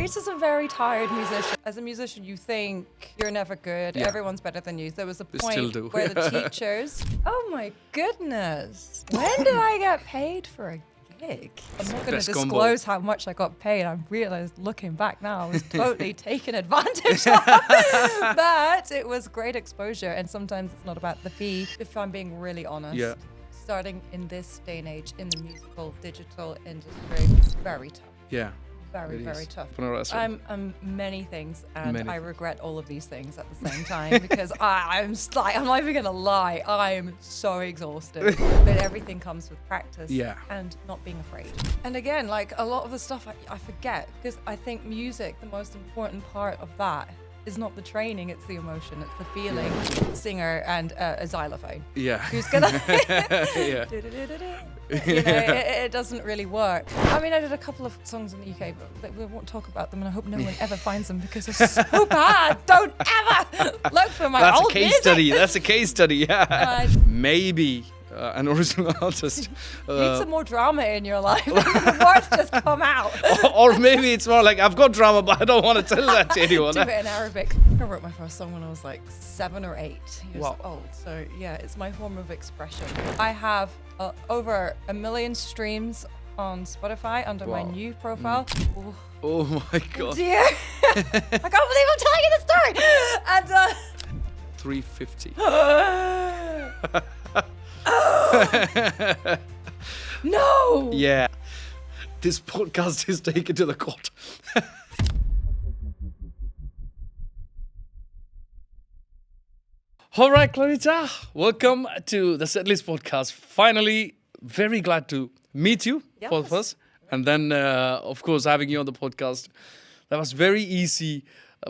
Clarita's a very tired musician. As a musician, you think you're never good. Yeah. Everyone's better than you. There was a Still point do. where the teachers... Oh my goodness. When did I get paid for a gig? I'm not going to Best combo. disclose how much I got paid. I realized looking back now, I was totally taken advantage of. But it was great exposure. And sometimes it's not about the fee, if I'm being really honest. Yeah. Starting in this day and age in the musical digital industry, it's very tough. Yeah. Very, It very is. tough. For a restaurant. I'm many things, and Many I things. regret all of these things at the same time because I'm not even gonna lie, I'm so exhausted. But everything comes with practice Yeah. and not being afraid. And again, like a lot of the stuff I forget because I think music, the most important part of that is not the training, it's the emotion, it's the feeling. Singer and a xylophone. Yeah. Who's gonna? Yeah. You know, it doesn't really work. I mean, I did a couple of songs in the UK, but we won't talk about them, and I hope no one ever finds them because they're so bad. Don't ever look for my That's a old case music. study. That's a case study. Yeah. Uh, Maybe an original artist. You need some more drama in your life. The words just come out. Or maybe it's more like, I've got drama, but I don't want to tell that to anyone. Do it in Arabic. I wrote my first song when I was like 7 or 8 years Wow. old. So yeah, it's my form of expression. I have over 1 million streams on Spotify under my Wow. new profile. Ooh. Oh my God. Dear, I can't believe I'm telling you the story. And 350. no. Yeah. This podcast is taken to the court. All right, Clarita, welcome to the Setlist Podcast. Finally, very glad to meet you for Yes. first. And then, of course, having you on the podcast. That was very easy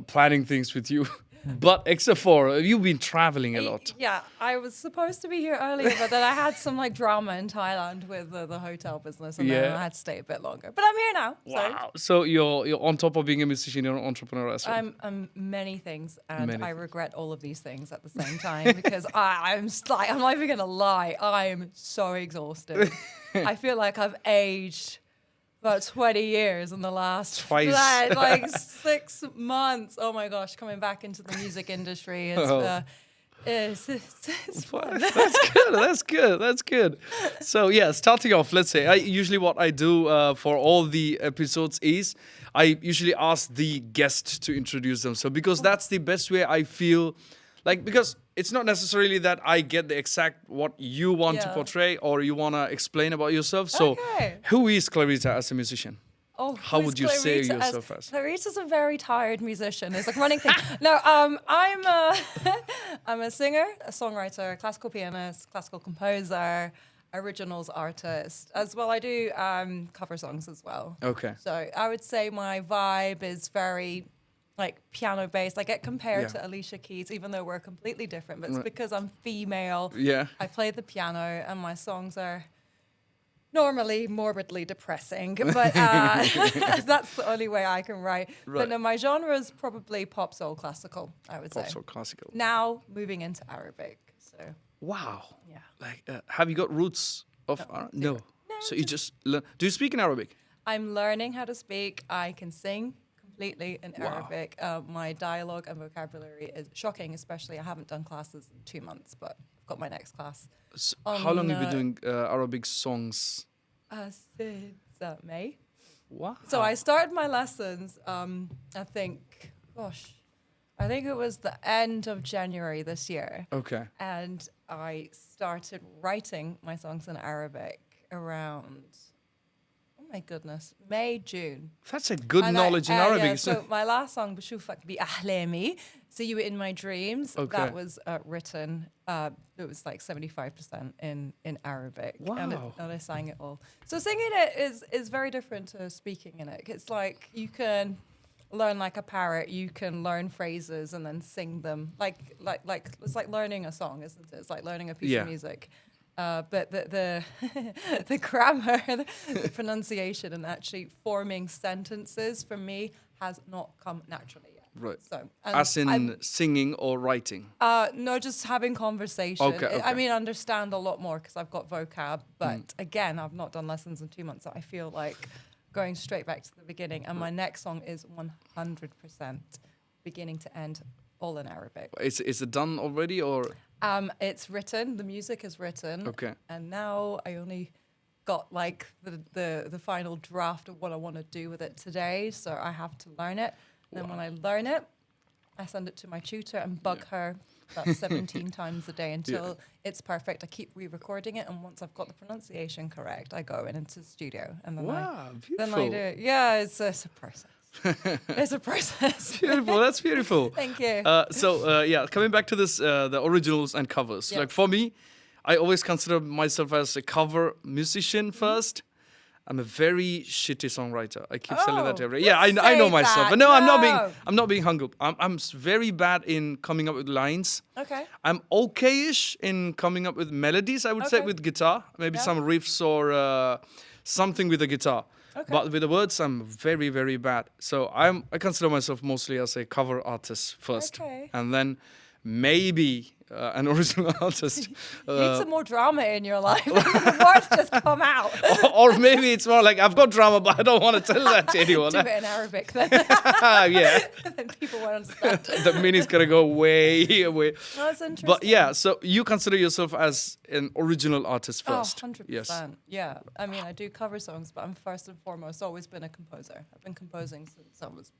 planning things with you. But except for, you've been traveling a lot. Yeah, I was supposed to be here earlier, but then I had some like drama in Thailand with the hotel business, and then Yeah. I had to stay a bit longer. But I'm here now. Wow. So you're on top of being a musician, you're an entrepreneur as So well. I'm many things, and Many I things. regret all of these things at the same time because I'm not even gonna lie. I'm so exhausted. I feel like I've aged about 20 years in the last Twice. like 6 months. Oh my gosh, coming back into the music industry is Oh. it's fun. That's good. So yeah, starting off, let's say, usually what I do for all the episodes is I usually ask the guest to introduce them. So because that's the best way I feel, like, because it's not necessarily that I get the exact what you want to Yeah. portray or you want to explain about yourself. So Okay. who is Clarita as a musician? Oh, How who's would you say Clarita yourself as? Clarita's a very tired musician. It's like running thing. No, I'm a singer, a songwriter, a classical pianist, classical composer, originals artist. As well, I do cover songs as well. Okay. So I would say my vibe is very like piano based. I get compared Yeah. to Alicia Keys, even though we're completely different. But it's Right. because I'm female. Yeah. I play the piano, and my songs are normally morbidly depressing, but that's the only way I can write. Right. But no, my genre is probably pop, soul, classical, I would say. Pop soul classical. Now moving into Arabic. So Wow. yeah. Like, have you got roots of no. So you just learn. Do you speak in Arabic? I'm learning how to speak. I can sing completely in Wow. Arabic. My dialogue and vocabulary is shocking, especially I haven't done classes in 2 months, but I've got my next class How long have you been doing Arabic songs? since May. Wow. So I started my lessons, I think it was the end of January this year. Okay. And I started writing my songs in Arabic around, oh my goodness, May, June. That's a good And knowledge in Arabic. Yeah, isn't so it? my last song, Bashufak Bi Ahlami, See You In My Dreams, Okay. that was written, it was like 75% in Arabic. And, Wow. and I sang it all. So singing it is very different to speaking in it. It's like you can learn like a parrot, you can learn phrases and then sing them. Like it's like learning a song, isn't it? It's like learning a piece Yeah. of music. But the the grammar, the pronunciation, and actually forming sentences for me has not come naturally yet. Right. So, and As in I'm- singing or writing. no, just having conversation. Okay, I okay. mean, understand a lot more because I've got vocab. But again, I've not done lessons in 2 months, so I feel like going straight back to the beginning. And my next song is 100% beginning to end, all in Arabic. Is it done already or? It's written. The music is written. Okay. And now I only got like the final draft of what I want to do with it today. So I have to learn it. Then when I learn it, I send it to my tutor and bug her about 17 times a day until it's perfect. I keep re-recording it, and once I've got the pronunciation correct, I go into the studio and then beautiful. I do it. Yeah, it's a process. It's a process. Beautiful. That's beautiful. Thank you. Coming back to this, the originals and covers. Yeah. Like for me, I always consider myself as a cover musician first. I'm a very shitty songwriter. I keep saying that every. Yeah, I know myself. That. No, I'm not being hung up. I'm very bad in coming up with lines. Okay. I'm okay-ish in coming up with melodies. I would say with guitar, maybe some riffs or something with the guitar. Okay. But with the words, I'm very, very bad. So I consider myself mostly as a cover artist first, and then maybe an original artist. You need some more drama in your life. The words just come out. or maybe it's more like I've got drama, but I don't want to tell that to anyone. Do it in Arabic then. Yeah. Then people won't understand. The meaning's gonna go way away. Oh, that's interesting. But yeah, so you consider yourself as an original artist first. 100%. Yes. Yeah. I mean, I do cover songs, but I'm first and foremost always been a composer. I've been composing since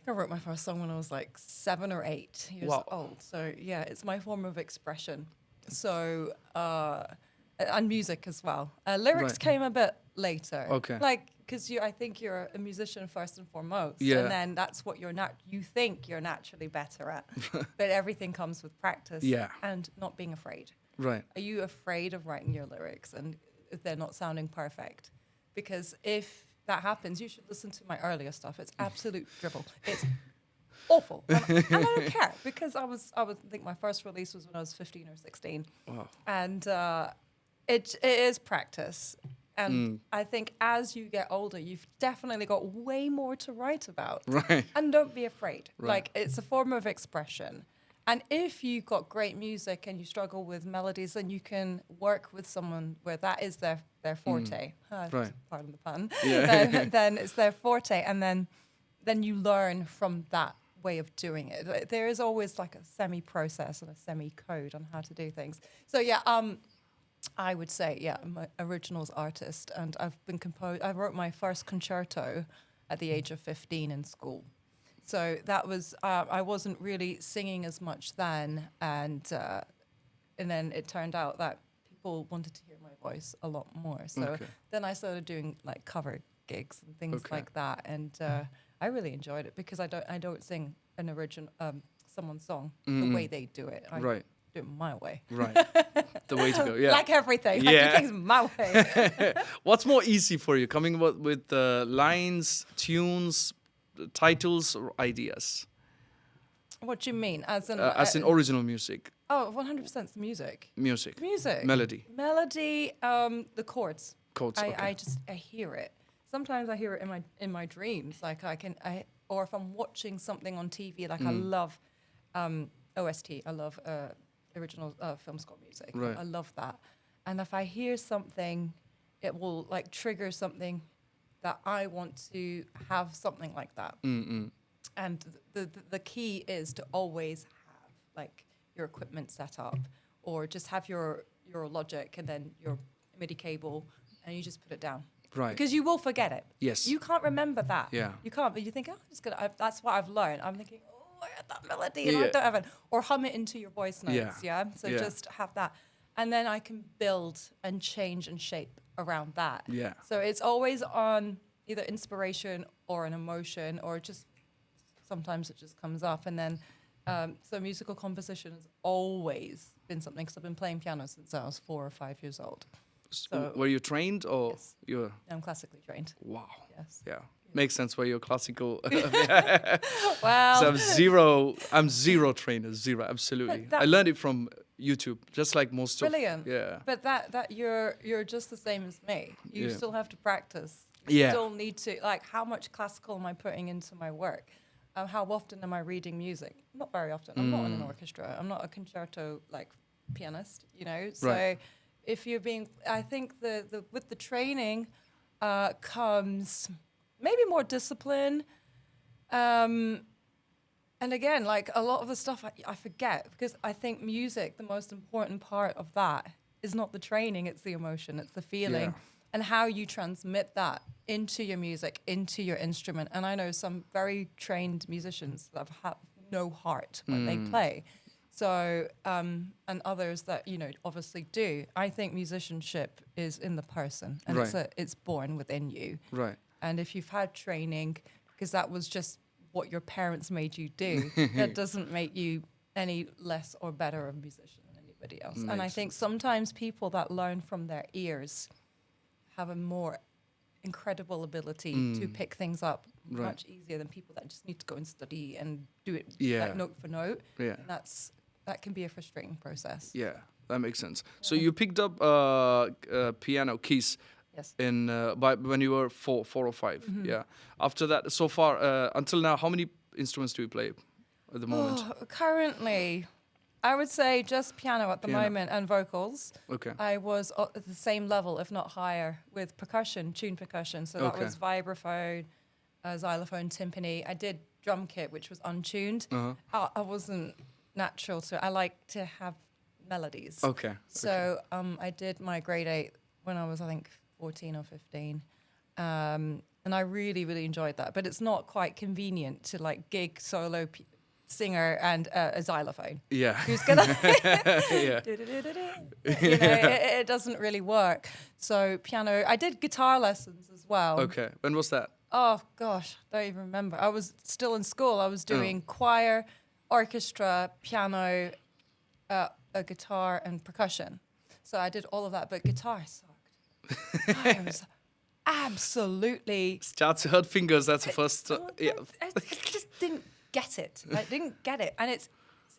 I wrote my first song when I was like 7 or 8 years old. So yeah, it's my form of expression. So, and music as well. Lyrics came a bit later. Okay. Like, because I think you're a musician first and foremost. Yeah. And then that's what you think you're naturally better at. But everything comes with practice. Yeah. And not being afraid. Right. Are you afraid of writing your lyrics and if they're not sounding perfect? Because if that happens, you should listen to my earlier stuff. It's absolute dribble. It's awful. And I don't care because I think my first release was when I was 15 or 16. Wow. And it is practice. And I think as you get older, you've definitely got way more to write about. Right. And don't be afraid. Right. Like, it's a form of expression. And if you've got great music and you struggle with melodies, then you can work with someone where that is their forte. Right. Pardon the pun. Yeah. Then it's their forte, and then you learn from that way of doing it. There is always like a semi-process and a semi-code on how to do things. So yeah, I would say I'm an originals artist, and I wrote my first concerto at the age of 15 in school. So that was, I wasn't really singing as much then, and then it turned out that people wanted to hear my voice a lot more. So then I started doing like cover gigs and things like that, and I really enjoyed it because I don't sing an original someone's song the way they do it. I do it my way. Right. The way to go. Yeah. Like everything. I do things my way. What's more easy for you, coming up with lines, tunes, titles, or ideas? What do you mean? As in original music. Oh, 100% it's music. Music. Melody, the chords. Chords. I hear it. Sometimes I hear it in my dreams. Like or if I'm watching something on TV, like I love OST. I love original film score music. Right. I love that. And if I hear something, it will like trigger something that I want to have something like that. And the key is to always have like your equipment set up, or just have your Logic and then your MIDI cable, and you just put it down. Right. Because you will forget it. Yes. You can't remember that. Yeah. You can't. But you think, I'm just gonna. That's what I've learned. I'm thinking, I had that melody, and I don't have it. Or hum it into your voice notes. Yeah. So just have that, and then I can build and change and shape around that. Yeah. So it's always on either inspiration or an emotion, or just sometimes it just comes up. And then, so musical composition has always been something, because I've been playing piano since I was 4 or 5 years old. So were you trained, or you're? I'm classically trained. Wow. Yes. Yeah. Makes sense why you're classical. Well, so I'm zero trainer, zero, absolutely. I learned it from YouTube, just like most brilliant. Yeah. But that you're just the same as me. You still have to practice. You still need to, like, how much classical am I putting into my work? How often am I reading music? Not very often. I'm not in an orchestra. I'm not a concerto like pianist, you know. So if you're being, I think the with the training, comes maybe more discipline. And again, like a lot of the stuff I forget because I think music, the most important part of that is not the training, it's the emotion, it's the feeling and how you transmit that into your music, into your instrument. And I know some very trained musicians that have no heart when they play. So, and others that, you know, obviously do. I think musicianship is in the person and it's born within you. Right. And if you've had training, because that was just what your parents made you do, that doesn't make you any less or better a musician than anybody else. And I think sometimes people that learn from their ears have a more incredible ability to pick things up much easier than people that just need to go and study and do it like note for note. Yeah. And that can be a frustrating process. Yeah, that makes sense. So you picked up piano keys. Yes. When you were four or five. Yeah. After that, so far until now, how many instruments do you play at the moment? Currently, I would say just piano at the moment and vocals. Okay. I was at the same level, if not higher, with percussion, tuned percussion. So that was vibraphone, xylophone, timpani. I did drum kit, which was untuned. I wasn't natural to. I like to have melodies. Okay. So I did my grade 8 when I was, I think, 14 or 15. And I really, really enjoyed that. But it's not quite convenient to like gig solo singer and a xylophone. Yeah. Who's going to... it doesn't really work. So piano... I did guitar lessons as well. Okay. When was that? Oh, gosh. Don't even remember. I was still in school. I was doing choir, orchestra, piano, a guitar and percussion. So I did all of that. But guitar sucked. I was absolutely... Start to hurt fingers, that's the first... I just didn't get it. I didn't get it. And it's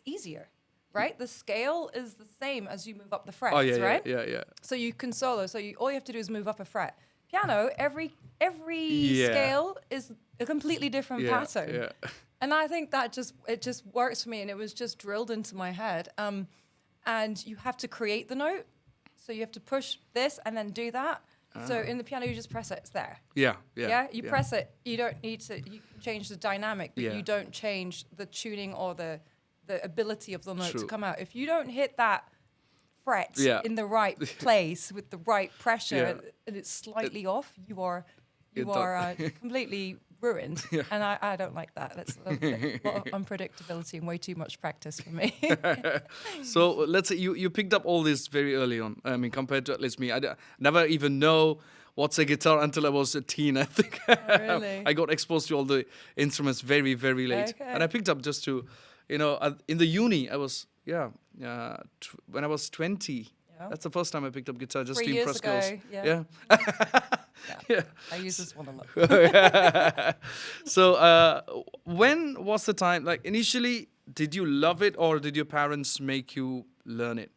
easier, right? The scale is the same as you move up the frets, right? Yeah. So you can solo. So all you have to do is move up a fret. Piano, every scale is a completely different pattern. Yeah. And I think that it just works for me. And it was just drilled into my head. And you have to create the note. So you have to push this and then do that. So in the piano, you just press it. It's there. Yeah. You press it. You don't need to. You can change the dynamic, but you don't change the tuning or the ability of the note to come out. If you don't hit that fret in the right place with the right pressure and it's slightly off, you are completely ruined. And I don't like that. That's a lot of unpredictability and way too much practice for me. So let's say you picked up all this very early on. I mean, compared to at least me, I never even know what's a guitar until I was a teen, I think. Oh, really? I got exposed to all the instruments very, very late. Okay. And I picked up just to, in the uni, I was, when I was 20. That's the first time I picked up guitar, just 3 to years impress ago, girls. Yeah. I use this one a lot. So when was the time, like initially, did you love it or did your parents make you learn it?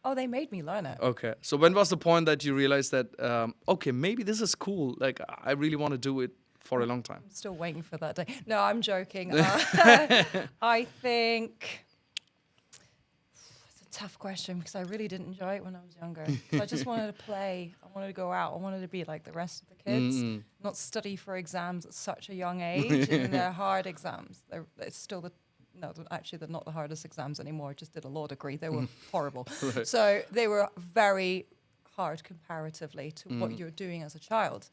Oh, they made me learn it. Okay. So when was the point that you realized that, okay, maybe this is cool. Like I really want to do it for a long time. I'm still waiting for that day. No, I'm joking. I think... Tough question because I really didn't enjoy it when I was younger. I just wanted to play. I wanted to go out. I wanted to be like the rest of the kids, not study for exams at such a young age. And they're hard exams. It's still they're not the hardest exams anymore. I just did a law degree. They were horrible. Right. So they were very hard comparatively to what you're doing as a child.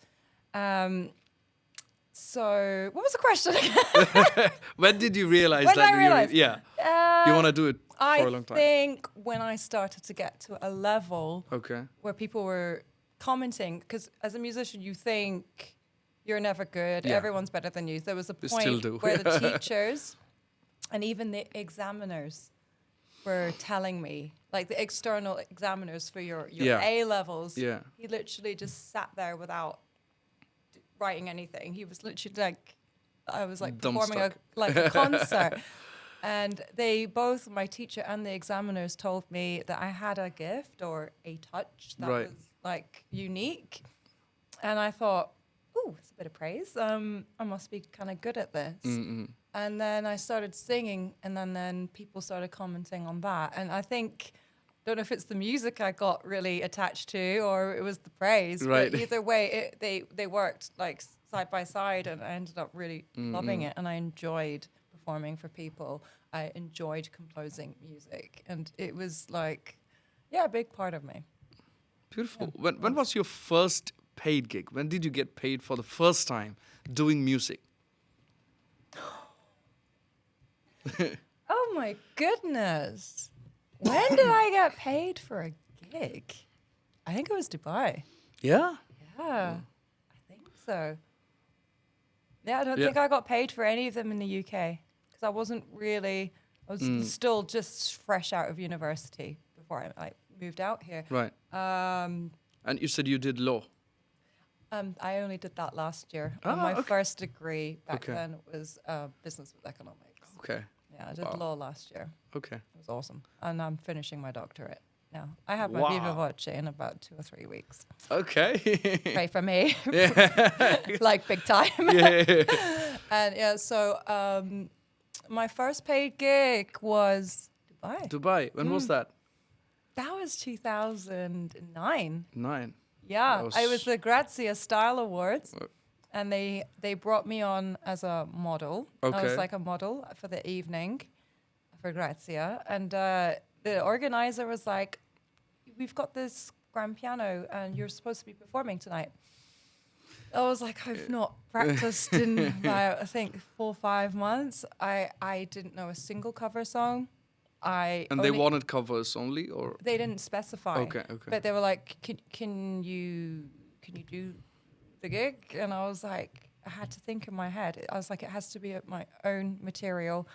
So what was the question again? When did you realize when that? I realized, you want to do it for a long time? I think when I started to get to a level where people were commenting, because as a musician, you think you're never good, everyone's better than you. There was a point where the teachers and even the examiners were telling me, like the external examiners for your A levels, he literally just sat there without writing anything. He was literally like, I was like performing a concert. And they both, my teacher and the examiners, told me that I had a gift or a touch that was like unique. And I thought, ooh, it's a bit of praise. I must be kind of good at this. And then I started singing, and then people started commenting on that. And I think don't know if it's the music I got really attached to or it was the praise. Right. But either way, they worked like side by side, and I ended up really loving it. And I enjoyed performing for people. I enjoyed composing music, and it was like, a big part of me. Beautiful. When was your first paid gig? When did you get paid for the first time doing music? Oh my goodness. When did I get paid for a gig? I think it was Dubai. Yeah? Yeah, I think so. Yeah, I don't think I got paid for any of them in the UK because I was still just fresh out of university before I moved out here. Right. And you said you did law. I only did that last year. Ah, My first degree back Okay. then was business with economics. Okay. Yeah, I did law last year. Okay. It was awesome. And I'm finishing my doctorate now. I have my Wow. Viva Voce in about 2 or 3 weeks. Okay. Pray for me. Yeah. Like big time. Yeah. And so my first paid gig was Dubai. Dubai. When was that? That was 2009. 9. Yeah, That it was the Grazia Style Awards. Uh, And they brought me on as a model. I Okay. was like a model for the evening for Grazia. And the organizer was like, we've got this grand piano and you're supposed to be performing tonight. I was like, I've not practiced in about, I think, 4 or 5 months. I didn't know a single cover song. And they wanted covers only, or? They didn't specify. Okay. But they were like, can you do the gig? And I was like, I had to think in my head. I was like, it has to be my own material,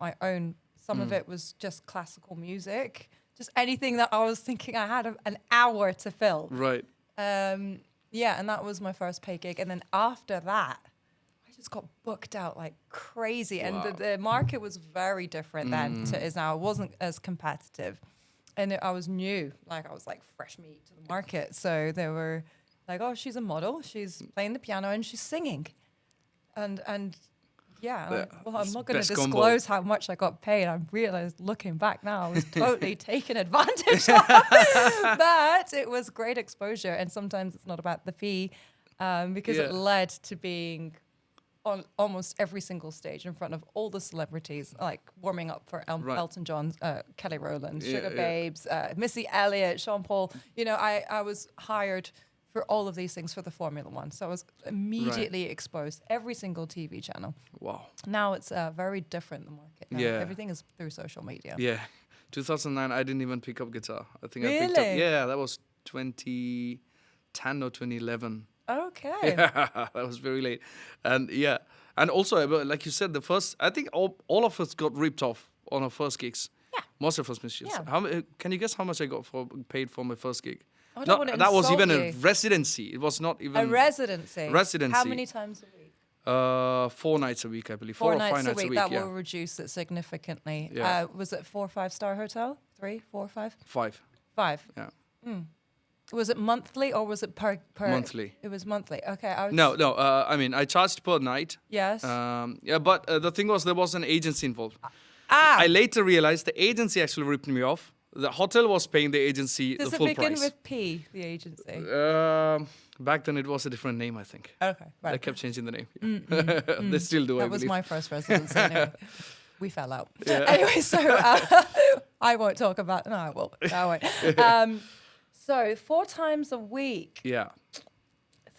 my own. Some of it was just classical music, just anything that I was thinking. I had an hour to fill. Right. And that was my first paid gig. And then after that, I just got booked out like crazy. Wow. And the market was very different then to is now. It wasn't as competitive. And I was new, like I was like fresh meat to the market. So they were like, oh, she's a model. She's playing the piano and she's singing. And yeah, I'm not going to disclose how much I got paid. I realized looking back now, I was totally taken advantage of. But it was great exposure. And sometimes it's not about the fee because it led to being on almost every single stage in front of all the celebrities, like warming up for Elton John, Kelly Rowland, Sugar Babes, Missy Elliott, Sean Paul. You know, I was hired for all of these things for the Formula One. So I was immediately exposed, every single TV channel. Wow. Now it's very different, the market. Now. Yeah. Everything is through social media. Yeah. 2009, I didn't even pick up guitar. I think I Really? picked up. Yeah, that was 2010 or 2011. Okay. Yeah, that was very late. And yeah. And also, like you said, the first, I think all of us got ripped off on our first gigs. Yeah. Most of us musicians. Yeah. Can you guess how much I got paid for my first gig? I don't want to that was insult even you. a residency. It was not even A residency. Residency. How many times a week? 4 nights a week, I believe. 4 or 5 nights a week. That Yeah. will reduce it significantly. Yeah. Was it 4 or 5 star hotel? 3, 4, 5? 5. 5. Yeah. Was it monthly or was it per? Monthly. It was monthly. Okay. No. I mean, I charged per night. Yes. But the thing was, there was an agency involved. I I later realized the agency actually ripped me off. The hotel was paying the agency Does the it full begin price. with P, the agency? Back then, it was a different name, I think. Okay. They Right. kept changing the name. They still do, I That was believe. my first residency. Anyway. We fell out. Yeah. Anyway, so I won't talk about. No, I will. I won't. So 4 times a week Yeah.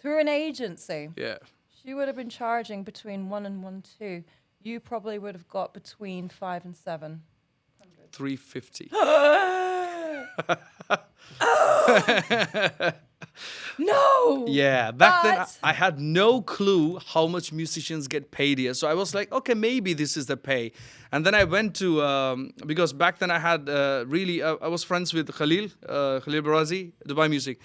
through an agency. Yeah. She would have been charging between 1 and 1.2. You probably would have got between 5 and 7. 350. No. Yeah, back then But- I had no clue how much musicians get paid here. So I was like, okay, maybe this is the pay. And then I went to, because back then I had I was friends with Khalil Barazi, Dubai Music.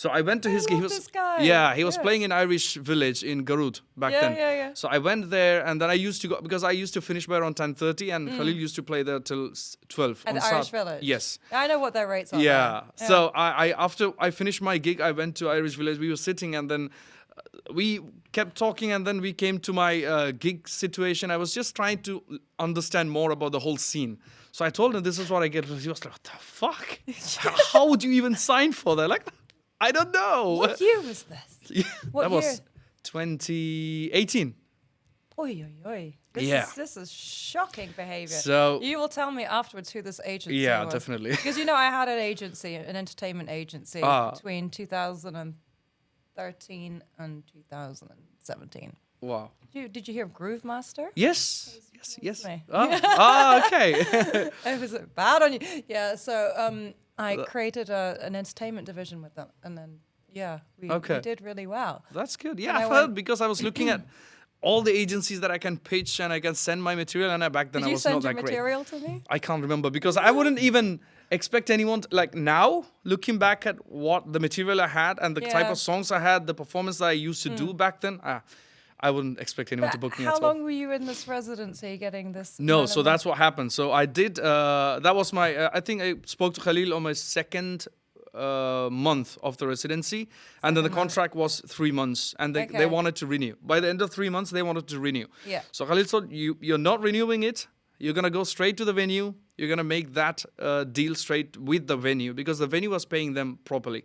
So I went to his gig. love this guy. Yeah, he was Yeah. playing in Irish Village in Garud back Yeah, then. yeah. So I went there, and then I used to go, because I used to finish by around 10:30, and Khalil used to play there till 12. At on the Irish Village. Yes. I know what their rates are. Yeah. there. So I after I finished my gig, I went to Irish Village. We were sitting, and then we kept talking, and then we came to my gig situation. I was just trying to understand more about the whole scene. So I told him, this is what I get. He was like, what the fuck? How would you even sign for that? Like, I don't know. What year was this? What that year? was 2018. Oi, oi, oi. This is shocking behavior. So you will tell me afterwards who this agency yeah, was. definitely. Because I had an agency, an entertainment agency between 2013 and 2017. Wow. Did you hear of Groove Master? Yes. Yes. Me. Okay. It was bad on you. Yeah, so I created an entertainment division with them, and then we did really well. That's good. Yeah, And I've heard, because I was looking at all the agencies that I can pitch and I can send my material, and back then I was not that great. Did you send your material to me? I can't remember, because I wouldn't even expect anyone like now, looking back at what the material I had and the type of songs I had, the performance that I used to do back then. I wouldn't expect anyone to book me at all. How long were you in this residency getting this? No, so that's what happened. So I did, that was my, I think I spoke to Khalil on my second month of the residency, and then the contract was 3 months, and they wanted to renew. By the end of 3 months, they wanted to renew. Yeah. So Khalil said, you're not renewing it. You're going to go straight to the venue. You're going to make that deal straight with the venue, because the venue was paying them properly.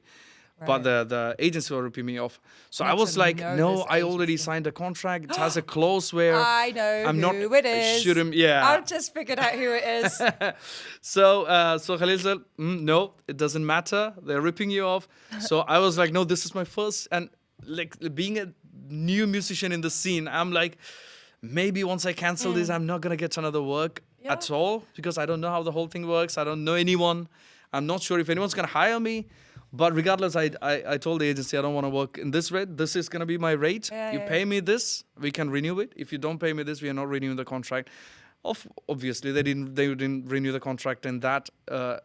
But the agency were ripping me off. So I was like, no, I already signed a contract. It has a clause where I know who it is. I've just figured out who it is. So Khalil said, no, it doesn't matter. They're ripping you off. So I was like, no, this is my first. And like being a new musician in the scene, I'm like, maybe once I cancel this, I'm not going to get another work at all, because I don't know how the whole thing works. I don't know anyone. I'm not sure if anyone's going to hire me. But regardless, I told the agency I don't want to work in this rate. This is going to be my rate. You pay me this, we can renew it. If you don't pay me this, we are not renewing the contract. Obviously, they didn't renew the contract in that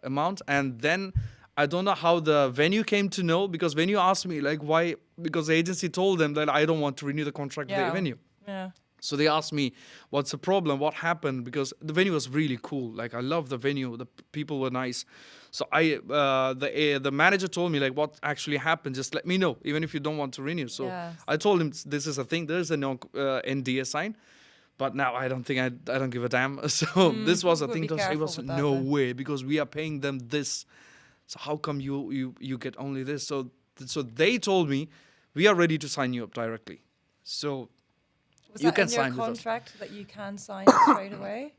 amount. And then I don't know how the venue came to know, because venue asked me like why, because the agency told them that I don't want to renew the contract with the venue. Yeah. So they asked me, what's the problem? What happened? Because the venue was really cool. Like, I love the venue. The people were nice. So the manager told me, like, what actually happened? Just let me know, even if you don't want to renew. So I told him, this is a thing. There's a NDA sign. But now I don't think I don't give a damn. So this was a thing. It was no way, because we are paying them this. So how come you get only this? So they told me, we are ready to sign you up directly. So was you that can in sign your contract with us that you can sign straight away?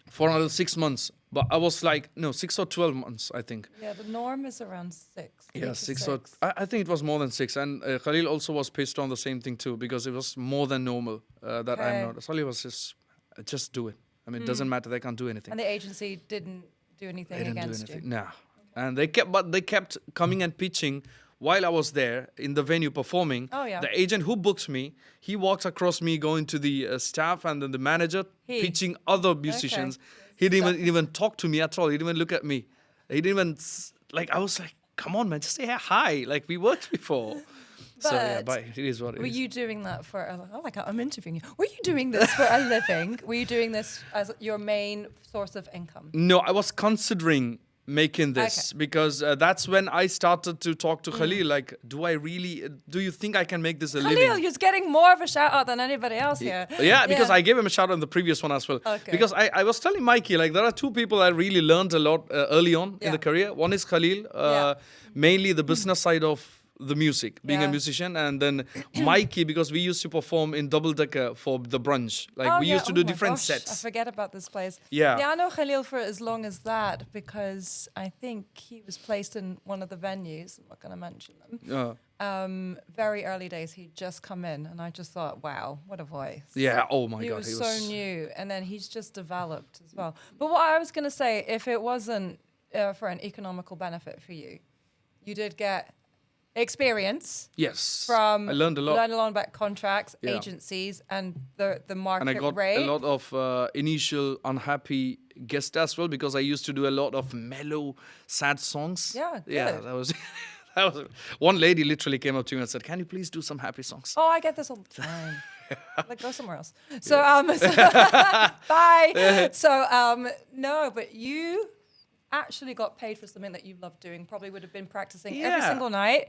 For another 6 months. But I was like, no, 6 or 12 months, I think. Yeah, the norm is around 6. Yeah, 6 or... I think it was more than 6. And Khalil also was pissed on the same thing too, because it was more than normal that I'm not. Khalil was just do it. I mean, it doesn't matter. They can't do anything. And the agency didn't do anything against you? No. And they kept coming and pitching while I was there in the venue performing. The agent who booked me, he walks across me going to the staff and then the manager pitching other musicians. He didn't even talk to me at all. He didn't even look at me. He didn't even, like, I was like, come on, man, just say hi. Like, we worked before. But it is what it is. Were you doing that for, I'm interviewing you. Were you doing this for a living? Were you doing this as your main source of income? No, I was considering making this because that's when I started to talk to Khalil, like, do you think I can make this a living? Khalil, you're getting more of a shout out than anybody else here. Yeah, because I gave him a shout out in the previous one as well. Because I was telling Mikey, like, there are two people I really learned a lot early on in the career. One is Khalil, mainly the business side of the music, being a musician, and then Mikey, because we used to perform in double decker for the brunch. Like we used to do different sets. I forget about this place. Yeah, I know Khalil for as long as that because I think he was placed in one of the venues. I'm not going to mention them. Very early days, he'd just come in, and I just thought, wow, what a voice. Yeah. Oh my God, he was so new, and then he's just developed as well. But what I was going to say, if it wasn't for an economical benefit for you, you did get experience. Yes. From I learned a lot about contracts, agencies, and the market rate. And I got a lot of initial unhappy guests as well, because I used to do a lot of mellow, sad songs. Yeah, good. Yeah, that was one lady literally came up to me and said, "Can you please do some happy songs?" Oh, I get this all the time. Like, go somewhere else. So, bye. So, no, but you actually got paid for something that you loved doing. Probably would have been practicing every single night.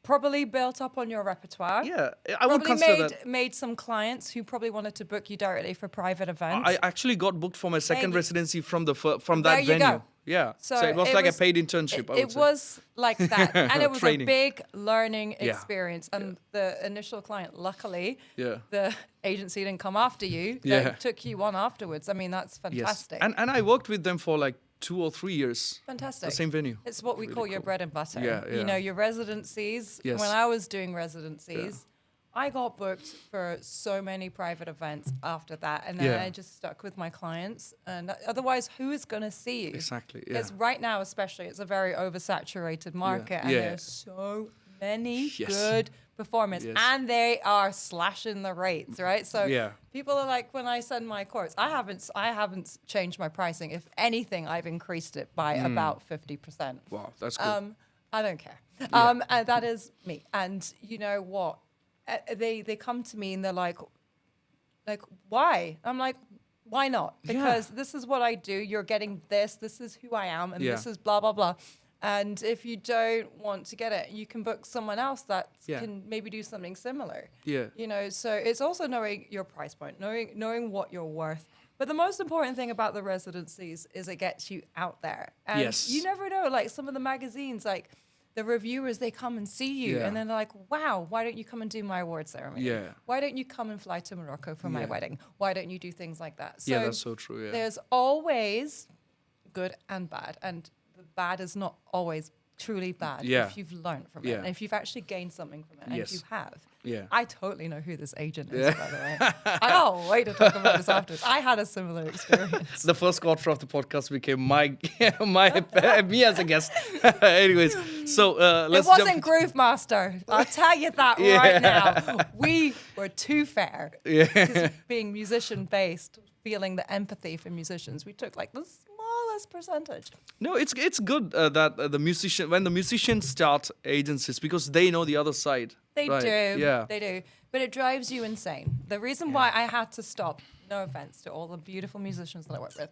probably built up on your repertoire. Yeah, I would Probably consider that. made some clients who probably wanted to book you directly for private events. I actually got booked for my second Maybe. residency from from There that you venue. go. Yeah, so So it was it like was- a paid internship. I would It say. was like that, and it was a Training. big learning Yeah. experience. And the initial client, luckily, Yeah. the agency didn't come after you. They Yeah. took you on afterwards. I mean, that's Yes, fantastic. and I worked with them for like 2 or 3 years. Fantastic. The same venue. It's what we Really call your cool. bread and butter. Yeah, You yeah. know, your residencies. Yes. When I was doing residencies, I got booked for so many private events after that. And then Yeah. I just stuck with my clients. And otherwise, who is going to see you? Exactly. Yeah. It's right now, especially, it's a very oversaturated market. And Yeah. there's so many Yes. good performers. Yes. And they are slashing the rates, right? So Yeah. people are like, when I send my course, I haven't changed my pricing. If anything, I've increased it by about 50%. Wow, that's good. I don't care. And that is me. And you know what? They come to me and they're like, why? I'm like, why not? Because this is what I do. You're getting this. This is who I am, and this is blah blah blah. And if you don't want to get it, you can book someone else that can maybe do something similar. Yeah. You know, so it's also knowing your price point, knowing what you're worth. But the most important thing about the residencies is it gets you out there. And Yes. you never know, like some of the magazines, like the reviewers, they come and see you and then they're like, wow, why don't you come and do my award ceremony? Yeah. Why don't you come and fly to Morocco for my wedding? Why don't you do things like that? So Yeah, that's so true. Yeah. there's always good and bad. And the bad is not always truly bad if you've learned from it. And if you've actually gained something from it. And if you have. Yeah. I totally know who this agent is, by the way. I can't wait to talk about this afterwards. I had a similar experience. The first quarter of the podcast became me as a guest. Anyways, so let's It wasn't jump. Groove Master. I'll tell you that right now. We were too fair. Because being musician based, feeling the empathy for musicians, we took like the smallest percentage. No, it's good that when the musicians start agencies because they know the other side. They right? do. Yeah. They do. But it drives you insane. The reason why I had to stop, no offense to all the beautiful musicians that I work with,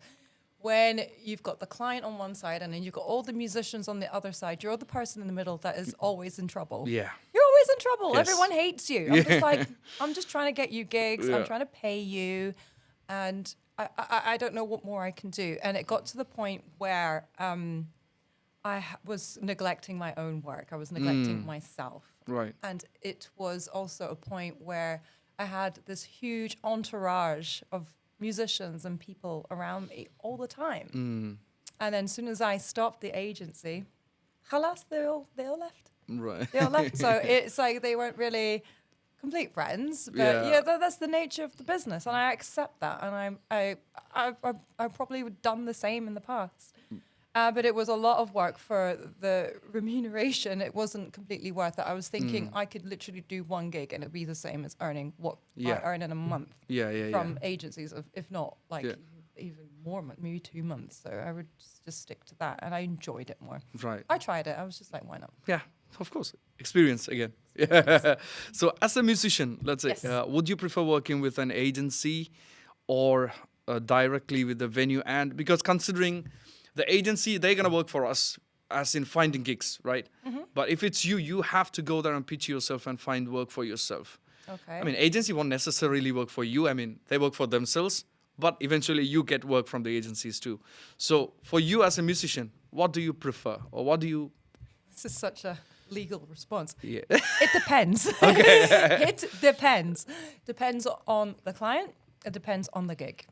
when you've got the client on one side and then you've got all the musicians on the other side, you're the person in the middle that is always in trouble. Yeah. You're always in trouble. Yes. Everyone hates you. I'm just like, I'm just trying to get you gigs. I'm trying to pay you. And I don't know what more I can do. And it got to the point where I was neglecting my own work. I was neglecting myself. Right. And it was also a point where I had this huge entourage of musicians and people around me all the time. And then as soon as I stopped the agency, halas, they all left. Right. They all left. So it's like they weren't really complete friends, but that's the nature of the business, and I accept that. And I probably would done the same in the past. But it was a lot of work for the remuneration. It wasn't completely worth it. I was thinking I could literally do one gig and it'd be the same as earning what I earn in a month from agencies, if not like even more, maybe 2 months. So I would just stick to that. And I enjoyed it more. Right. I tried it. I was just like, why not? Yeah, of course. Experience again. Yeah. So as a musician, let's say, would you prefer working with an agency or directly with the venue? And because considering the agency, they're going to work for us as in finding gigs, right? But if it's you, you have to go there and pitch yourself and find work for yourself. Okay. I mean, agency won't necessarily work for you. I mean, they work for themselves, but eventually you get work from the agencies too. So for you as a musician, what do you prefer? Or what do you... This is such a legal response. Yeah. It depends. It depends. Depends on the client. It depends on the gig.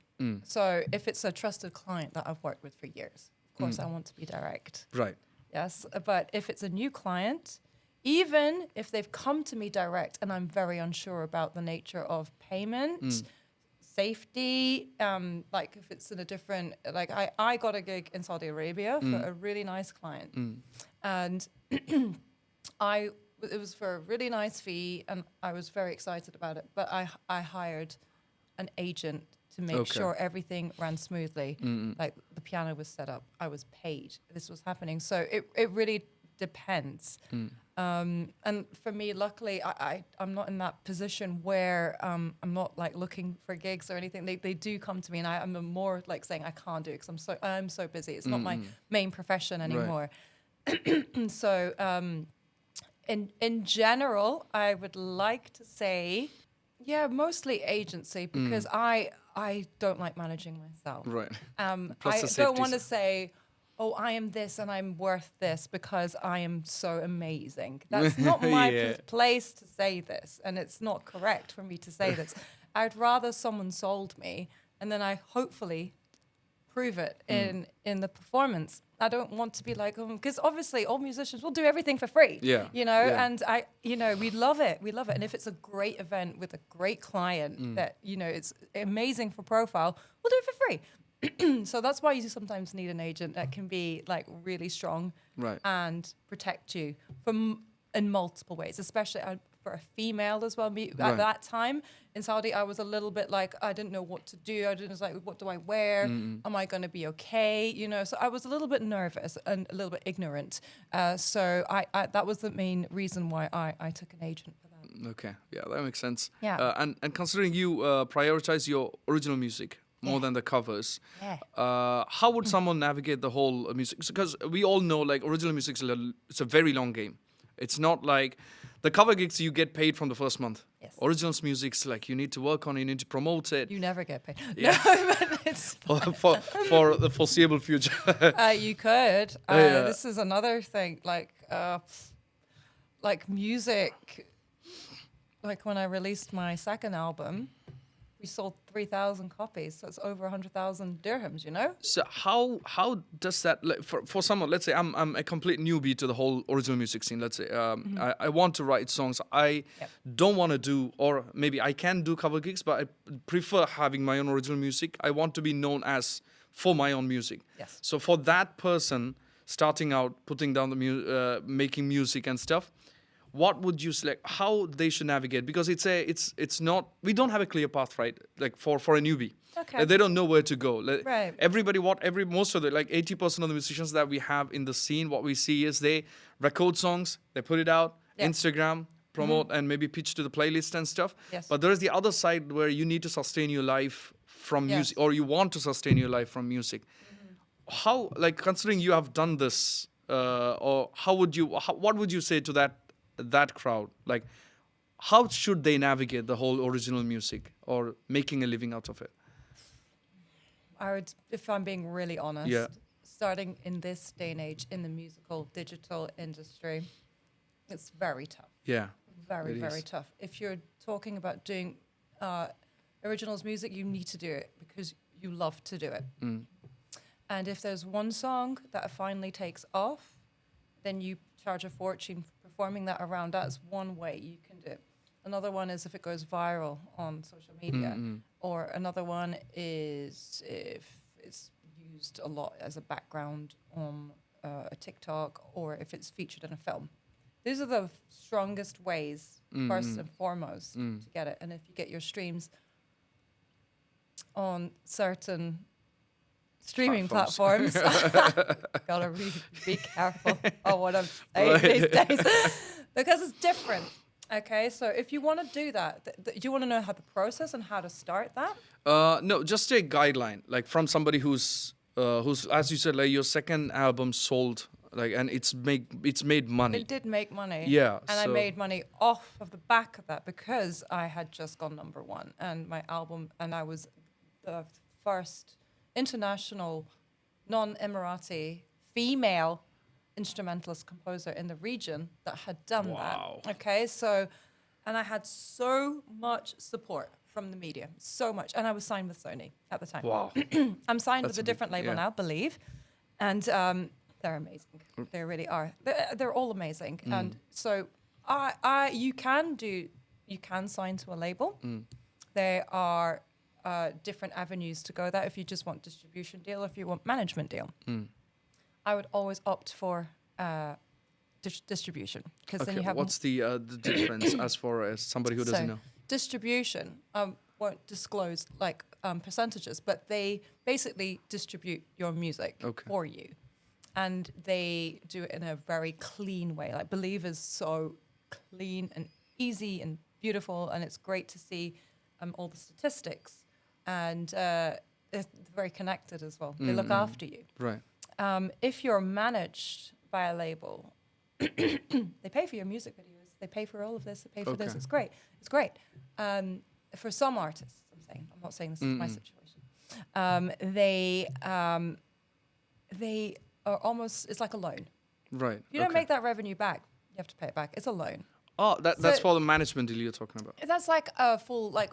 So if it's a trusted client that I've worked with for years, of course I want to be direct. Right. Yes. But if it's a new client, even if they've come to me direct and I'm very unsure about the nature of payment, safety, like if it's in a different, like I got a gig in Saudi Arabia for a really nice client. And it was for a really nice fee and I was very excited about it. But I hired an agent to make sure everything ran smoothly. Like the piano was set up, I was paid, this was happening. So it really depends. And for me, luckily, I'm not in that position where I'm not like looking for gigs or anything. They do come to me, and I'm more like saying I can't do it because I'm so busy. It's not my main profession anymore. So in general, I would like to say, yeah, mostly agency because I don't like managing myself. Right. I Plus the don't safety want to side. say, oh, I am this and I'm worth this because I am so amazing. That's not my Yeah. place to say this, and it's not correct for me to say this. I'd rather someone sold me, and then I hopefully prove it in the performance. I don't want to be like, because obviously all musicians will do everything for free. Yeah, You know, yeah. and we love it. We love it. And if it's a great event with a great client that, it's amazing for profile, we'll do it for free. So that's why you sometimes need an agent that can be like really strong Right. and protect you from in multiple ways, especially for a female as well. At Right. that time in Saudi, I was a little bit like, I didn't know what to do. I was like, what do I wear? Am I going to be okay? So I was a little bit nervous and a little bit ignorant. So I that was the main reason why I took an agent for that. Okay. Yeah, that makes sense. Yeah. And considering you prioritize your original music more Yeah. than the covers, Yeah. how would someone navigate the whole music? Because we all know, like, original music it's a very long game. It's not like the cover gigs you get paid from the first month. Yes. Originals music's like you need to work on it, you need to promote it You never get paid. Yeah. No, but it's for the foreseeable future. you could. Yeah. This is another thing, like music. Like when I released my second album, we sold 3,000 copies, so it's over 100,000 dirhams. So how does that, like, for someone, let's say I'm a complete newbie to the whole original music scene. Let's say I want to write songs. I Yep. don't want to do, or maybe I can do cover gigs, but I prefer having my own original music. I want to be known as for my own music. Yes. So for that person starting out, putting down the making music and stuff, what would you select? How they should navigate? Because it's not, we don't have a clear path, right? Like for a newbie. Okay. They don't know where to go. Right. Everybody, most of the, like 80% of the musicians that we have in the scene, what we see is they record songs, they put it out, Yeah. Instagram, promote, and maybe pitch to the playlist and stuff. Yes. But there is the other side where you need to sustain your life from Yes. music, or you want to sustain your life from music. How, like, considering you have done this, or what would you say to that crowd? Like, how should they navigate the whole original music or making a living out of it? I would, if I'm being really honest, Yeah. starting in this day and age in the musical digital industry, it's very tough. Yeah. Very, It very is. tough. If you're talking about doing originals music, you need to do it because you love to do it. And if there's one song that finally takes off, then you charge a fortune for performing that around. That's one way you can do it. Another one is if it goes viral on social media. Or another one is if it's used a lot as a background on a TikTok, or if it's featured in a film. These are the strongest ways, first and foremost, to get it. And if you get your streams on certain streaming platforms, gotta really be careful on what I'm saying these days, because it's different. Okay, so if you want to do that, do you want to know how the process and how to start that? No, just a guideline, like from somebody who's as you said, like your second album sold, like, and it's made money. It did make money. Yeah, And I so- made money off of the back of that because I had just gone #1 and my album, and I was the first international non-Emirati female instrumentalist composer in the region that had done Wow. that. Okay, so, and I had so much support from the media, so much. And I was signed with Sony at the time. Wow. I'm signed That's with a a big- different label yeah. now, Believe. And they're amazing. They really are. They're all amazing. And so you can sign to a label. There are different avenues to go that if you just want distribution deal, if you want management deal. I would always opt for distribution because then Okay, you have what's the difference as far as somebody who doesn't know? distribution. Won't disclose like percentages, but they basically distribute your music Okay. for you, and they do it in a very clean way. Like Believe is so clean and easy and beautiful, and it's great to see all the statistics, and they're very connected as well. They look after you. Right. If you're managed by a label, they pay for your music videos. They pay for all of this. They pay for this. Okay. It's great. It's great. For some artists, I'm not saying this is my situation. They are almost, it's like a loan. Right. If you don't make that revenue back, you have to pay it back. It's a loan. Oh, that's for the management deal you're talking about. That's like a full like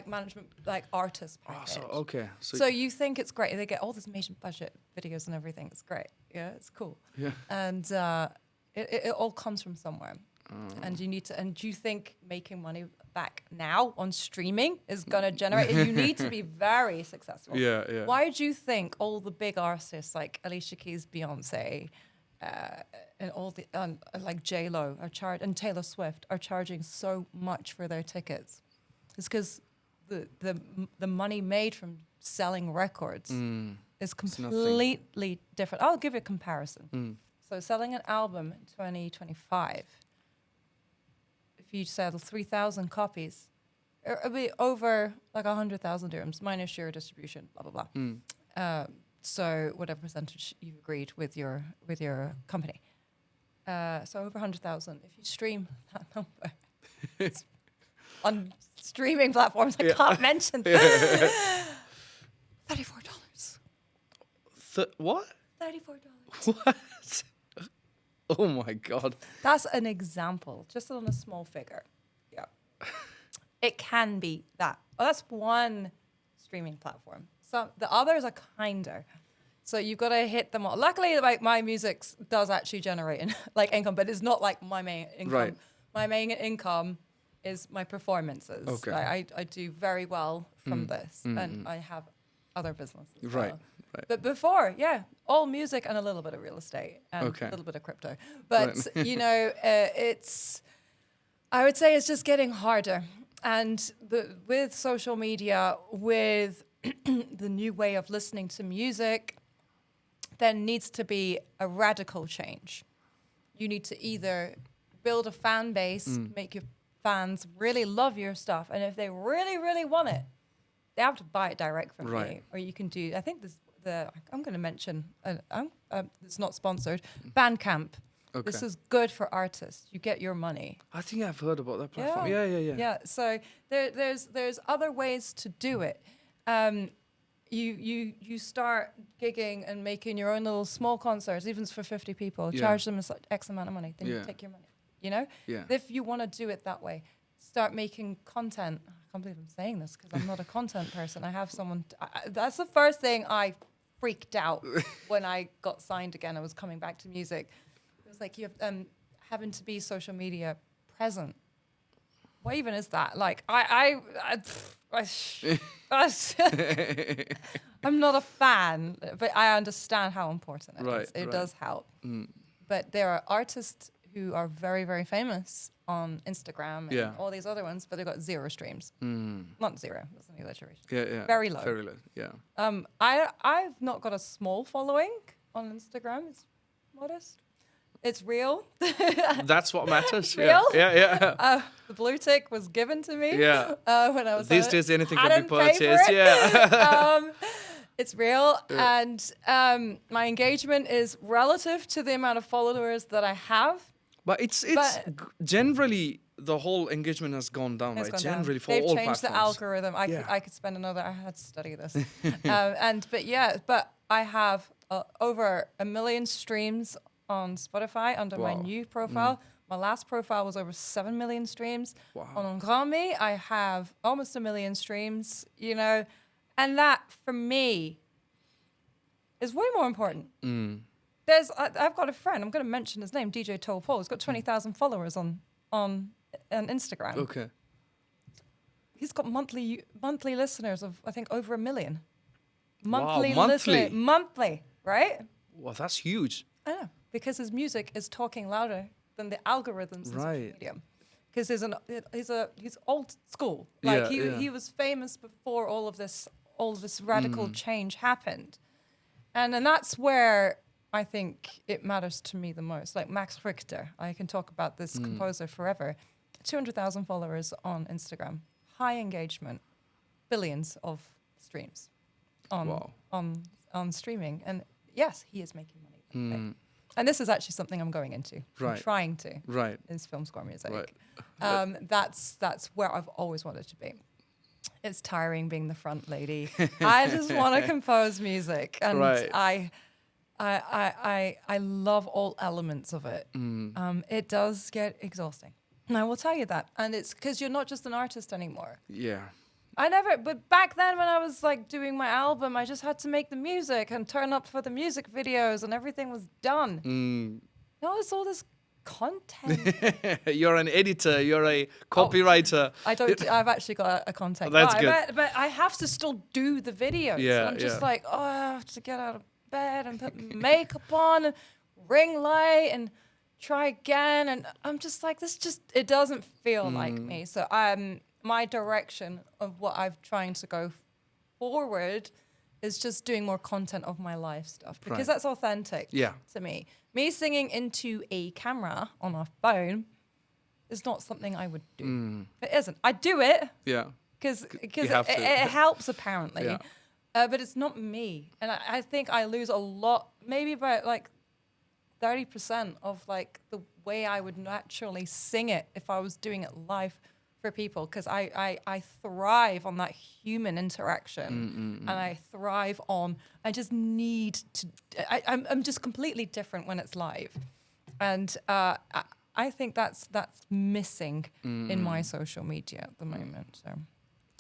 management, like artist package. Okay. So you think it's great. They get all this major budget videos and everything. It's great. Yeah, it's cool. Yeah. And it all comes from somewhere. And you think making money back now on streaming is going to generate, you need to be very successful. Yeah, yeah. Why do you think all the big artists like Alicia Keys, Beyonce, and all the like J-Lo and Taylor Swift are charging so much for their tickets? It's because the money made from selling records is completely different. I'll give you a comparison. So selling an album in 2025, if you sell 3,000 copies, it'll be over like 100,000 dirhams minus your distribution, blah blah blah. So whatever percentage you've agreed with your company. So over 100,000. If you stream that number on streaming platforms, I can't mention. $34. What? $34. What? Oh my God. That's an example, just on a small figure. Yeah. It can be that. Well, that's one streaming platform. So the others are kinder. So you've got to hit them all. Luckily, like my music does actually generate income, but it's not like my main income. Right. My main income is my performances. Okay. I do very well from this, and I have other businesses. as Right. well. But before, all music and a little bit of real estate and a little bit of crypto. But, I would say it's just getting harder. And with social media, with the new way of listening to music, there needs to be a radical change. You need to either build a fan base, make your fans really love your stuff, and if they really, really want it, they have to buy it direct from you. Or you can do, I think I'm going to mention, it's not sponsored, Bandcamp. Okay. This is good for artists. You get your money. I think I've heard about that platform. Yeah. So there's other ways to do it. You start gigging and making your own little small concerts, even for 50 people. Charge them X amount of money. Then you take your money. You know. Yeah. If you want to do it that way, start making content. I can't believe I'm saying this because I'm not a content person. I have someone. That's the first thing I freaked out when I got signed again. I was coming back to music. It was like you having to be social media present. What even is that? Like I'm not a fan, but I understand how important it is. It does help. But there are artists who are very, very famous on Instagram and all these other ones, but they've got 0 streams. Not 0, that's an exaggeration. Yeah. Very low. Very low, yeah. I've not got a small following on Instagram. It's modest. It's real. That's what matters. Real? Yeah. The blue tick was given to me. Yeah. When I was these days, anything can be purchased. purchased. Yeah. It's real, and my engagement is relative to the amount of followers that I have. But it's generally the whole engagement has gone down, right? Generally for all platforms. They've changed the algorithm. I could spend I had to study this. But I have over 1 million streams on Spotify under my new profile. My last profile was over 7 million streams. Wow. On Grammy, I have almost 1 million streams, and that for me is way more important. I've got a friend, I'm going to mention his name, DJ Tol Paul. He's got 20,000 followers on Instagram. Okay. He's got monthly listeners of, I think, over 1 million. Monthly? Monthly, right? Well, that's huge. I know, because his music is talking louder than the algorithms in social media. Because he's old school. Like he was famous before all of this radical change happened. And that's where I think it matters to me the most. Like Max Richter, I can talk about this composer forever. 200,000 followers on Instagram, high engagement, billions of streams on streaming, and yes, he is making money. and this is actually something I'm going into. I'm Right. trying to. Right. Is film score music. Right. That's where I've always wanted to be. It's tiring being the front lady. I just want to compose music, and Right. I love all elements of it. It does get exhausting, and I will tell you that. And it's because you're not just an artist anymore. Yeah. But back then when I was like doing my album, I just had to make the music and turn up for the music videos, and everything was done. Now it's all this content. You're an editor. You're a copywriter. I've actually got a content That's guy, good. but I have to still do the videos. Yeah, and I'm just yeah. like, oh, I have to get out of bed and put makeup on and ring light and try again. And I'm just like, it doesn't feel like me. So my direction of what I'm trying to go forward is just doing more content of my life stuff, because Right. that's authentic Yeah. to me. Me singing into a camera on a phone is not something I would do. It isn't. I do it Yeah. because You have to. it helps apparently, Yeah. but it's not me. And I think I lose a lot, maybe about like 30% of like the way I would naturally sing it if I was doing it live for people, because I thrive on that human interaction, and I thrive on, I just need to, I'm just completely different when it's live. And I think that's missing in my social media at the moment. So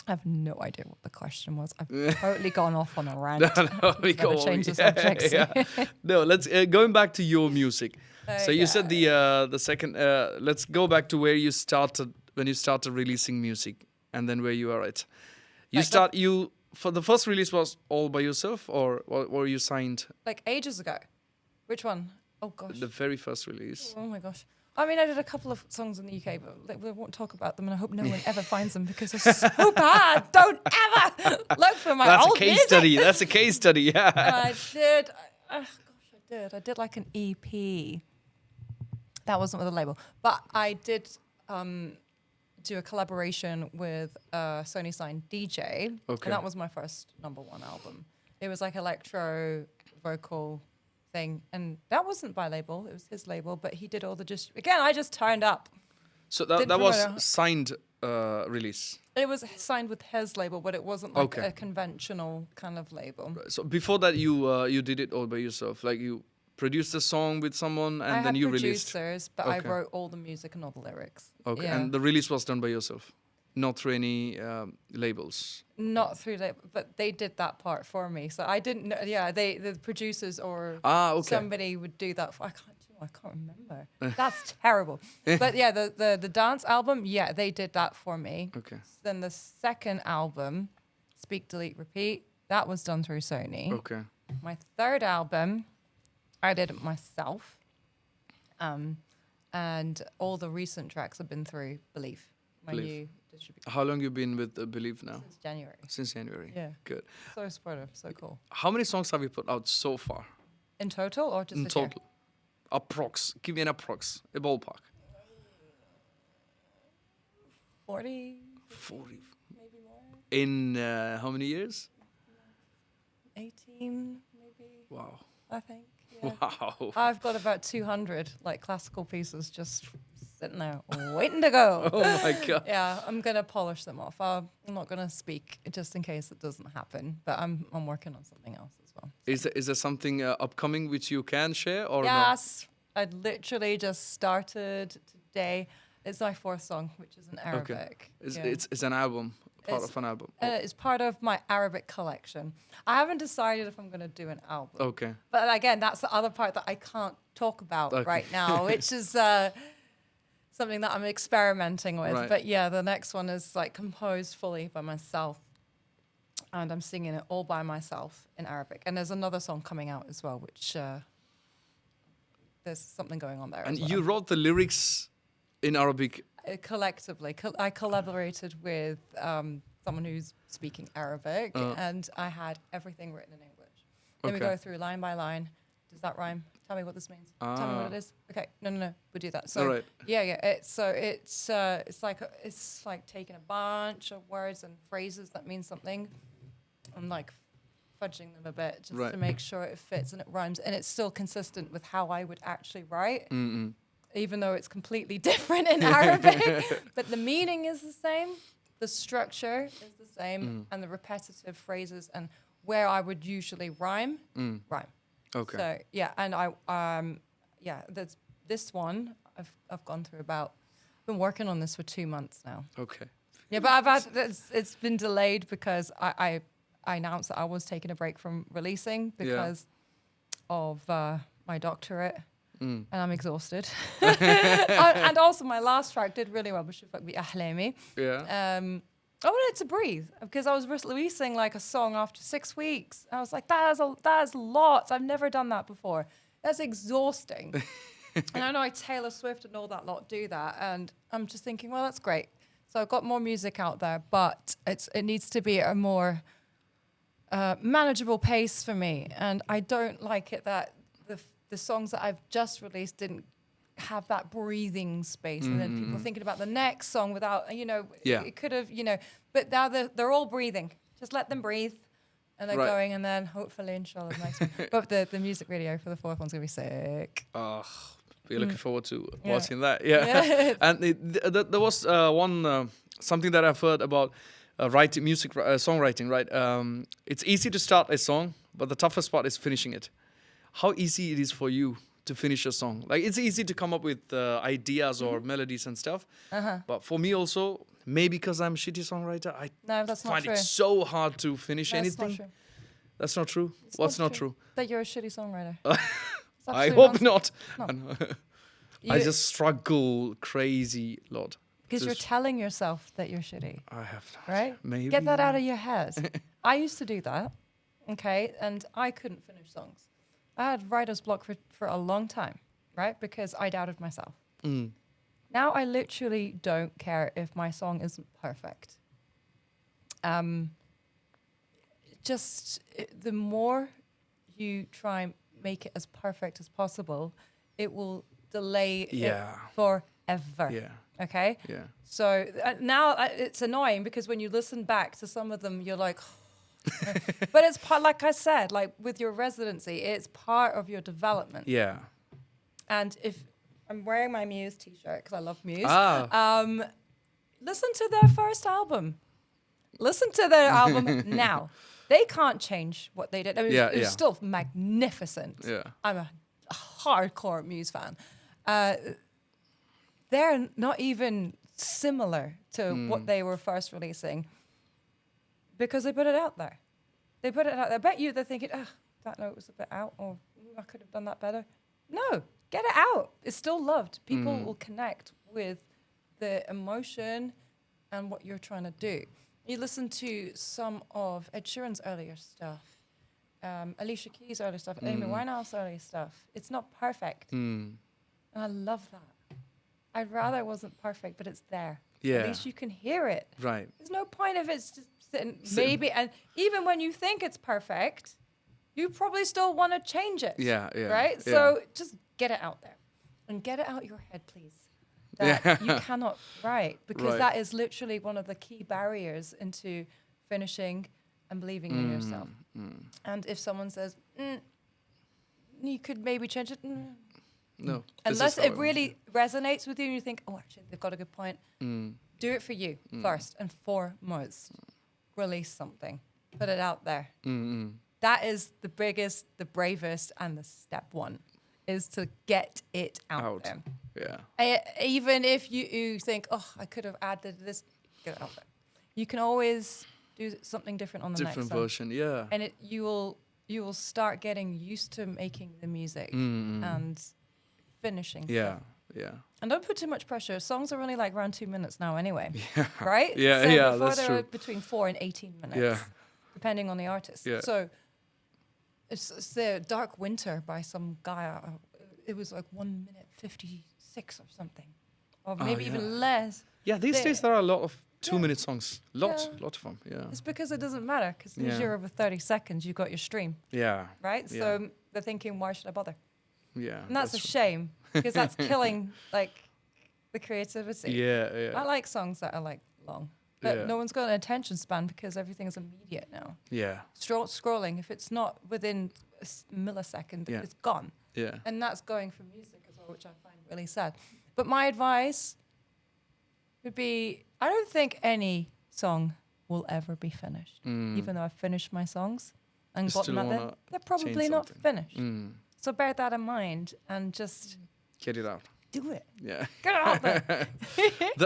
I have no idea what the question was. I've totally gone off on a rant. No, we Better go on. change the subject. Yeah. No, let's going back to your music. So you yeah. said the second. Let's go back to where you started when you started releasing music, and then where you are at. For the first release was all by yourself, or were you signed? Like ages ago. Which one? Oh gosh. The very first release. Oh my gosh. I mean, I did a couple of songs in the UK, but we won't talk about them, and I hope no one ever finds them because they're so bad. Don't ever look for my That's old a case music. study. That's a case study. Yeah. I did. I did like an EP. That wasn't with a label, but I did do a collaboration with a Sony signed DJ, Okay. and that was my first #1 album. It was like electro vocal thing, and that wasn't by label. It was his label, but he did all the again. I just turned up. So that Didn't was promote it. signed release. It was signed with his label, but it wasn't like Okay. a conventional kind of label. So before that, you did it all by yourself. Like you produced a song with someone, and I then had you released. producers, but Okay. I wrote all the music and all the lyrics. Okay, Yeah. and the release was done by yourself, not through any labels. Not through that, but they did that part for me. So I didn't know. Yeah, the producers or Okay. somebody would do that. I can't remember. That's terrible. But yeah, the dance album, yeah, they did that for me. Okay. Then the second album, Speak, Delete, Repeat, that was done through Sony. Okay. My third album, I did it myself. And all the recent tracks have been through Believe, my Believe. new distribution, How long you been with Believe now? since January. Since January. Yeah. Good. So supportive, so cool. How many songs have you put out so far? In total or just In this year? total. Approx. Give me an approx. A ballpark. 40, 40. maybe more. In how many years? 18, maybe, Wow. I think. Yeah. Wow. I've got about 200 like classical pieces just sitting there waiting to go. Oh my God. Yeah, I'm gonna polish them off. I'm not gonna speak just in case it doesn't happen. But I'm working on something else as well. Is there something upcoming which you can share or no? Yes, I literally just started today. It's my fourth song, which is in Arabic. Yeah. It's an album, part It's- of an album. It's part of my Arabic collection. I haven't decided if I'm going to do an album. Okay. But again, that's the other part that I can't talk about Okay. right now, which is something that I'm experimenting with. Right. But yeah, the next one is like composed fully by myself. And I'm singing it all by myself in Arabic. And there's another song coming out as well, which there's something going on there And as well. you wrote the lyrics in Arabic. Collectively, I collaborated with someone who's speaking Arabic, and I had everything written in English. Then we Okay. go through line by line. Does that rhyme? Tell me what this means. Tell me what it is. Okay, no, we do that. So All right. yeah. It's like taking a bunch of words and phrases that mean something, and like fudging them a bit just to make sure it fits and it rhymes and it's still consistent with how I would actually write, even though it's completely different in Arabic. But the meaning is the same, the structure is the same, and the repetitive phrases and where I would usually rhyme. Okay. So yeah, and that's this one I've gone through I've been working on this for 2 months now. Okay. Yeah, but it's been delayed because I announced that I was taking a break from releasing because of my doctorate, and I'm exhausted. And also my last track did really well, بشوفك بأحلامي. Yeah. I wanted to breathe because I was releasing like a song after 6 weeks. I was like, that is lots. I've never done that before. That's exhausting. And I know Taylor Swift and all that lot do that, and I'm just thinking, well, that's great. So I've got more music out there, but it needs to be a more manageable pace for me. And I don't like it that the songs that I've just released didn't have that breathing space. And then people thinking about the next song without, it could have, but now they're all breathing. Just let them breathe. And they're going, and then hopefully, inshallah, next one. But the music video for the fourth one's going to be sick. Oh, we're looking forward to watching that. Yeah. And there was something that I've heard about writing music, songwriting, right? It's easy to start a song, but the toughest part is finishing it. How easy it is for you to finish a song? Like, it's easy to come up with ideas or melodies and stuff. But for me also, maybe because I'm a shitty songwriter, I find it so hard to finish anything. Not true. That's not true? What's not true? That you're a shitty songwriter. I hope not. No. I just struggle crazy lot. Because you're telling yourself that you're shitty. I have that. Right? Maybe. Get that out of your head. I used to do that, okay? And I couldn't finish songs. I had writer's block for a long time, right? Because I doubted myself. Now I literally don't care if my song isn't perfect. The more you try and make it as perfect as possible, it will delay it forever. Yeah. Okay? Yeah. So now it's annoying because when you listen back to some of them, you're like, but it's part, like I said, like with your residency, it's part of your development. Yeah. And if I'm wearing my Muse t-shirt because I love Muse, listen to their first album. Listen to their album now. They can't change what they did. I mean, it's still magnificent. Yeah. I'm a hardcore Muse fan. They're not even similar to what they were first releasing because they put it out there. They put it out there. I bet you they're thinking, that note was a bit out, or I could have done that better. No, get it out. It's still loved. People will connect with the emotion and what you're trying to do. You listen to some of Ed Sheeran's earlier stuff, Alicia Keys' earlier stuff, Amy Winehouse's earlier stuff. It's not perfect. And I love that. I'd rather it wasn't perfect, but it's there. Yeah. At least you can hear it. Right. There's no point if it's just sitting, maybe, and even when you think it's perfect, you probably still want to change it. Yeah, yeah. Right? Yeah. So just get it out there. And get it out your head, please. That you cannot write, because that is literally one of the key barriers into finishing and believing in yourself. And if someone says, you could maybe change it, no. Unless it really resonates with you and you think, oh, actually, they've got a good point. Do it for you first and foremost. Release something. Put it out there. That is the biggest, the bravest, and the step one is to get it out there. Yeah. Even if you think, oh, I could have added this, get it out there. You can always do something different on the next one. Different version, yeah. And you will start getting used to making the music and finishing stuff. Yeah. And don't put too much pressure. Songs are only like around 2 minutes now anyway. Yeah. Right? Yeah, so yeah, before that's they true. were between 4 and 18 minutes. Yeah. Depending on the artist. Yeah. So it's the Dark Winter by some guy. It was like 1 minute 56 or something. Or maybe even less. Yeah, these days there are a lot of 2-minute songs. Lot of them, yeah. It's because it doesn't matter. Because as you're over 30 seconds, you've got your stream. Yeah. Right? Yeah. So they're thinking, why should I bother? Yeah. And that's a shame. Because that's killing like the creativity. Yeah. I like songs that are like long. But Yeah. no one's got an attention span because everything is immediate now. Yeah. Scrolling, if it's not within a millisecond, Yeah. it's gone. Yeah. And that's going for music as well, which I find really sad. But my advice would be, I don't think any song will ever be finished. Even though I've finished my songs and You gotten still at them, wanna they're probably change not something. finished. So bear that in mind and just Get it out. do it. Yeah. Get it out there.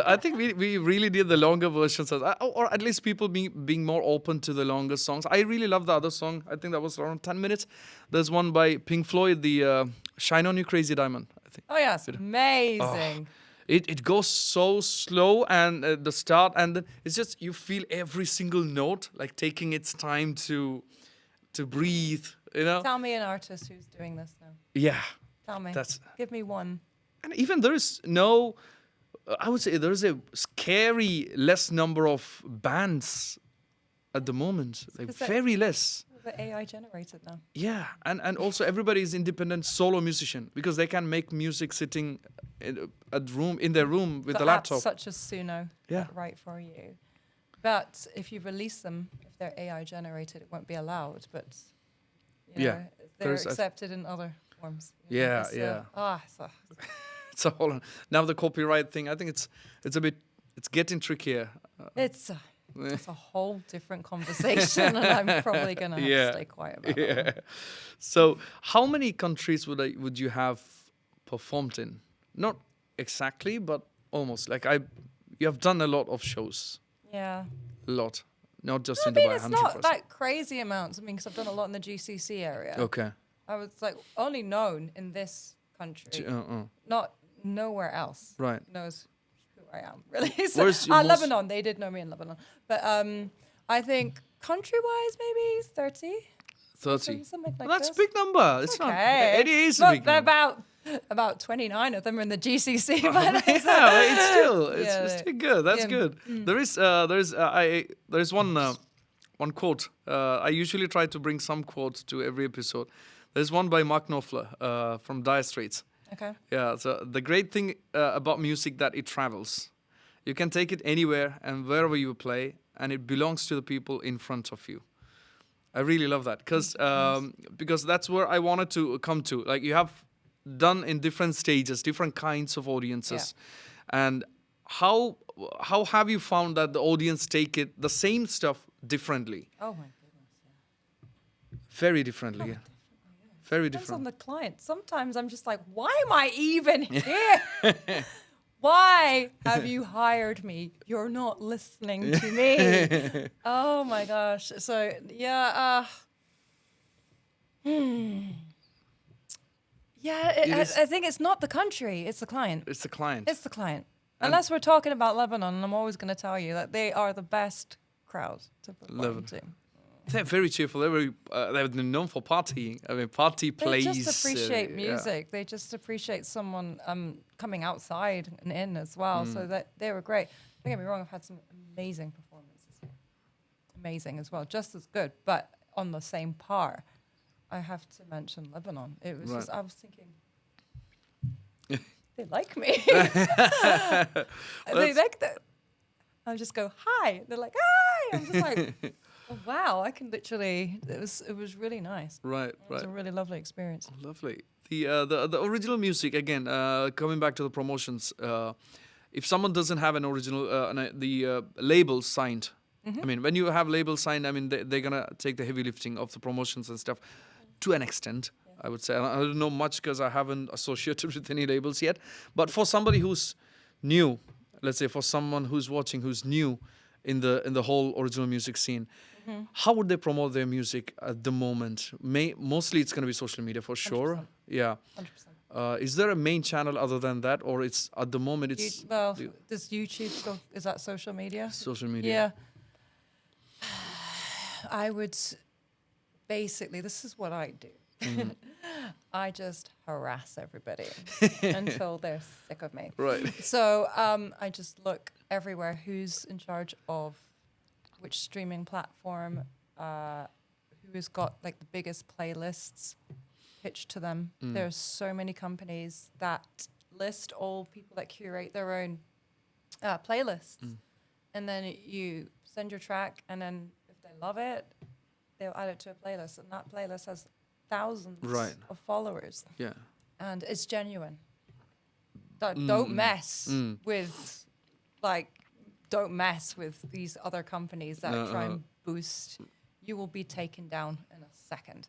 I think we really did the longer versions, or at least people being more open to the longer songs. I really love the other song. I think that was around 10 minutes. There's one by Pink Floyd, the Shine On You Crazy Diamond, I think. Oh, yes. Amazing. It goes so slow, and the start, and then it's just you feel every single note like taking its time to breathe, you know. Tell me an artist who's doing this now. Yeah, Tell me. that's Give me one. and even there is no. I would say there is a scary less number of bands at the moment, like Is that- very less. The AI generated now. Yeah, and also everybody is independent solo musician because they can make music sitting in their room with The a laptop. apps such as Suno Yeah. that write for you. But if you release them, if they're AI generated, it won't be allowed. But you Yeah, know, they're there's a- accepted in other forms. you know. Yeah, It's, yeah. So It's a whole now the copyright thing. I think it's getting trickier. it's a whole different conversation, and I'm probably gonna have Yeah. to stay quiet about Yeah. that. So, how many countries would you have performed in? Not exactly, but almost. Like you have done a lot of shows, Yeah. a lot, not just I in mean, Dubai. it's 100%. not like crazy amounts. I mean, because I've done a lot in the GCC area. Okay. I was like only known in this country, not nowhere else. Right. Knows who I am, really. So, Where's your most- Lebanon, they did know me in Lebanon. But I think country-wise, maybe 30. 30. Something like That's this. a big number. It's not. Okay. It is a big Look, number. about 29 of them are in the GCC. But Yeah, but it's Yeah. still good. That's Yeah. good. There is one quote. I usually try to bring some quotes to every episode. There's one by Mark Knopfler from Dire Straits. Okay. Yeah. So the great thing about music that it travels. You can take it anywhere and wherever you play, and it belongs to the people in front of you. I really love that because that's where I wanted to come to. Like you have done in different stages, different kinds of audiences, and how have you found that the audience take it the same stuff differently? Oh my goodness. Yeah. Very differently. Yeah. Very Depends on different. the client. Sometimes I'm just like, why am I even here? Why have you hired me? You're not listening to me. Oh my gosh. So yeah. Yeah, I think it's not the country. It's the client. It's the client. It's the client. Unless we're talking about Lebanon, and I'm always going to tell you that they are the best crowd to perform Lebanon. to. They're very cheerful. They've been known for partying. I mean, party They plays. just appreciate yeah. music. They just appreciate someone coming outside and in as well. So that they were great. Don't get me wrong, I've had some amazing performances here. Amazing as well. Just as good, but on the same par. I have to mention Lebanon. It was just, I was thinking, they like me. They like that. I just go, hi. They're like, hi. I'm just like, oh, wow, I can literally, it was really nice. Right, It was right. a really lovely experience. Lovely. The original music again. Coming back to the promotions, if someone doesn't have an original, the label signed. I mean, when you have labels signed, I mean they're gonna take the heavy lifting of the promotions and stuff, to an extent. I would say I don't know much because I haven't associated with any labels yet. But for somebody who's new, let's say for someone who's watching who's new in the whole original music scene. How would they promote their music at the moment? Mostly it's going to be social media for sure. 100%. Yeah. 100%. Is there a main channel other than that, or it's at the moment it's Does YouTube still, is that social media? social media? Yeah. I would basically, this is what I do. I just harass everybody until they're sick of me. Right. So I just look everywhere who's in charge of which streaming platform, who has got like the biggest playlists pitched to them. There's so many companies that list all people that curate their own playlists. and then you send your track, and then if they love it, they'll add it to a playlist, and that playlist has thousands of followers. Yeah. And it's genuine. Don't mess with, like, don't mess with these other companies that try and boost. You will be taken down in a second.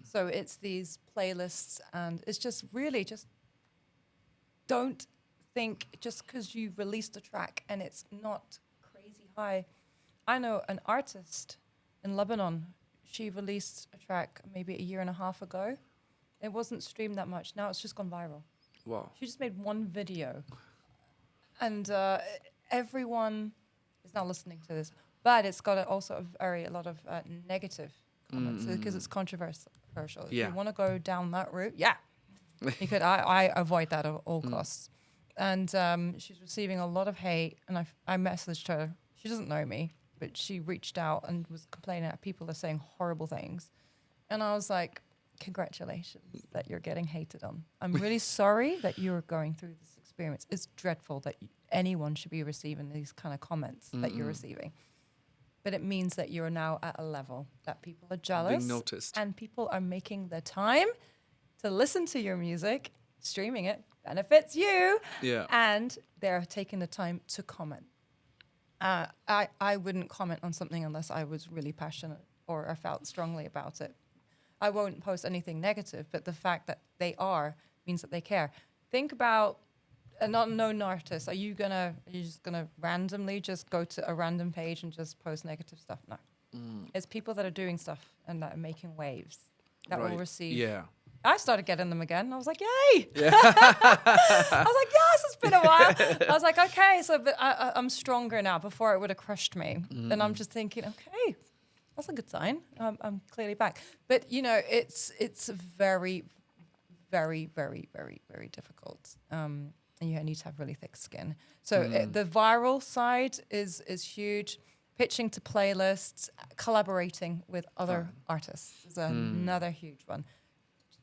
So it's these playlists, and it's just really just don't think just because you released a track and it's not crazy high. I know an artist in Lebanon. She released a track maybe a year and a half ago. It wasn't streamed that much. Now it's just gone viral. Wow. She just made one video, and everyone is now listening to this. But it's got a lot of negative comments because it's controversial. If you want to go down that route, you could. I avoid that at all costs. And she's receiving a lot of hate. And I messaged her. She doesn't know me, but she reached out and was complaining that people are saying horrible things. And I was like, congratulations that you're getting hated on. I'm really sorry that you're going through this experience. It's dreadful that anyone should be receiving these kind of comments that you're receiving. But it means that you're now at a level that people are jealous. Being noticed. And people are making the time to listen to your music. Streaming it benefits you. Yeah. And they're taking the time to comment. I wouldn't comment on something unless I was really passionate or I felt strongly about it. I won't post anything negative, but the fact that they are means that they care. Think about a not known artist. Are you just gonna randomly just go to a random page and just post negative stuff? No. It's people that are doing stuff and that are making waves that will receive. Yeah. I started getting them again. I was like, yay! Yeah. I was like, yes, it's been a while. I was like, okay, but I'm stronger now. Before it would have crushed me. And I'm just thinking, okay, that's a good sign. I'm clearly back. But, it's very, very, very, very, very difficult. And you need to have really thick skin. So the viral side is huge. Pitching to playlists, collaborating with other artists is another huge one.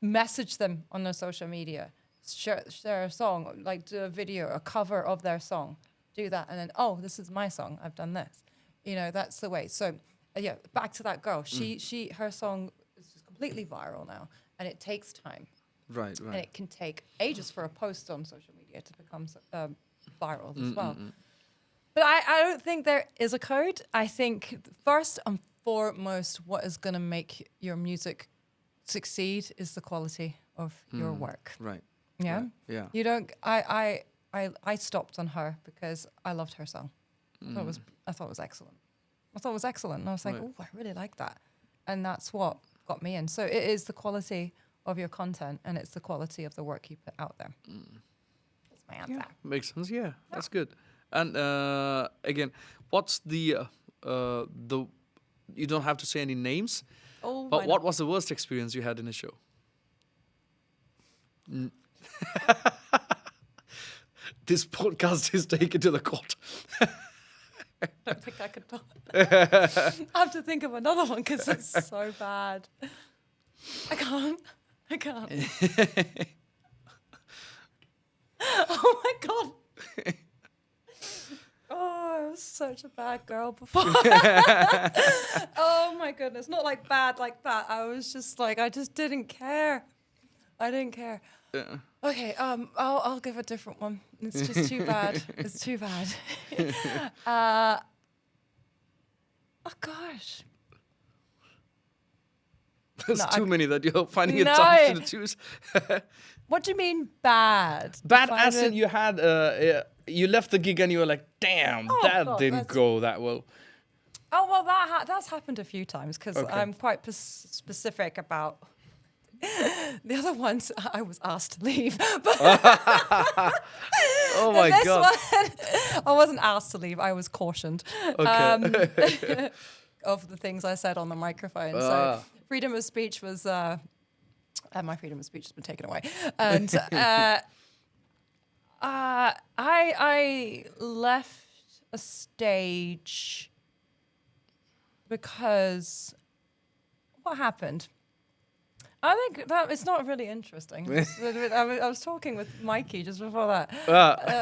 Message them on their social media. Share a song, like do a video, a cover of their song. Do that, and then, this is my song. I've done this. That's the way. So, back to that girl. Her song is just completely viral now, and it takes time. Right. And it can take ages for a post on social media to become viral as well. But I don't think there is a code. I think first and foremost, what is going to make your music succeed is the quality of your work. Right. Yeah. Right. Yeah. You don't. I stopped on her because I loved her song. I thought it was excellent. And I was like, I really like that, and that's what got me in. So it is the quality of your content, and it's the quality of the work you put out there. That's my answer. Yeah, makes sense. Yeah, that's good. And again, what's the you don't have to say any names. But what was the worst experience you had in a show? This podcast is taken to the court. I don't think I could talk. I have to think of another one because it's so bad. I can't. Oh my God. Oh, I was such a bad girl before. Oh my goodness. Not like bad like that. I was just like, I just didn't care. I didn't care. Yeah. Okay, I'll give a different one. It's just too bad. It's too bad. Oh gosh. There's too many that you're finding it tough to choose. What do you mean bad? Bad as in you had you left the gig and you were like, damn, didn't go that well. Oh well, that's happened a few times because I'm quite specific about. The other ones I was asked to leave. But oh my God. One, I wasn't asked to leave. I was cautioned of the things I said on the microphone. So freedom of speech was my freedom of speech has been taken away. And I left a stage because what happened? I think that it's not really interesting. I was talking with Mikey just before that.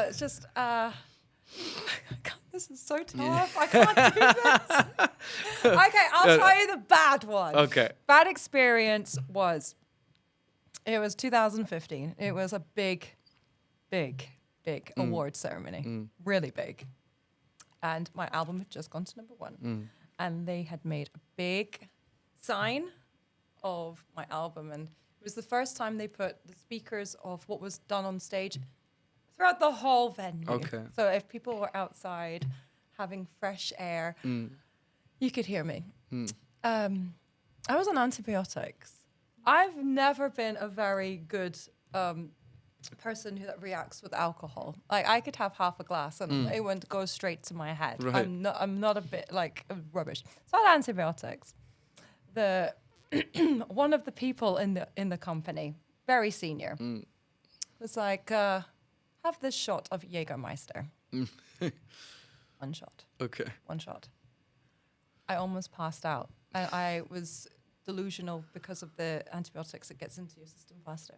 It's just I can't this is so tough. I can't do this. Okay, I'll tell you the bad one. Okay. Bad experience was, it was 2015. It was a big award ceremony. Really big. And my album had just gone to #1. And they had made a big sign of my album. And it was the first time they put the speakers of what was done on stage throughout the whole venue. Okay. So if people were outside having fresh air, you could hear me. I was on antibiotics. I've never been a very good person that reacts with alcohol. Like I could have half a glass and it wouldn't go straight to my head. Right. I'm not a bit like rubbish. So I had antibiotics. The one of the people in the company, very senior, was like, have this shot of Jägermeister. One shot. Okay. One shot. I almost passed out. I was delusional because of the antibiotics. It gets into your system faster.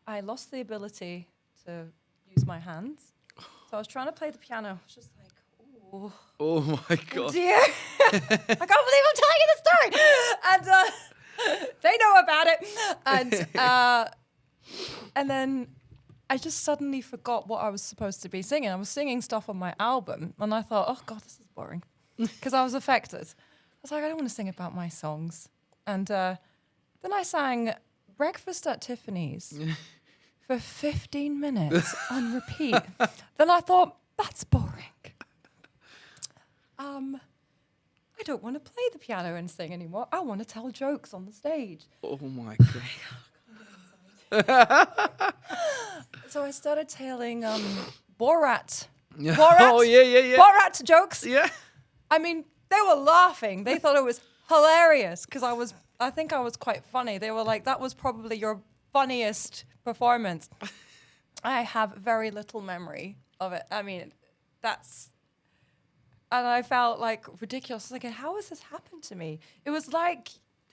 I lost the ability to use my hands. So I was trying to play the piano. I was just like, ooh. Oh my God. Dear. I can't believe I'm telling you this story. And they know about it. And then I just suddenly forgot what I was supposed to be singing. I was singing stuff on my album. And I thought, oh God, this is boring. Because I was affected. I was like, I don't want to sing about my songs. And then I sang Breakfast at Tiffany's for 15 minutes on repeat. Then I thought, that's boring. I don't want to play the piano and sing anymore. I want to tell jokes on the stage. Oh my God. So I started telling Borat. Yeah. Borat. Oh yeah. Borat jokes. Yeah. I mean, they were laughing. They thought it was hilarious because I think I was quite funny. They were like, that was probably your funniest performance. I have very little memory of it. I mean, and I felt like ridiculous. Like, how has this happened to me? It was like,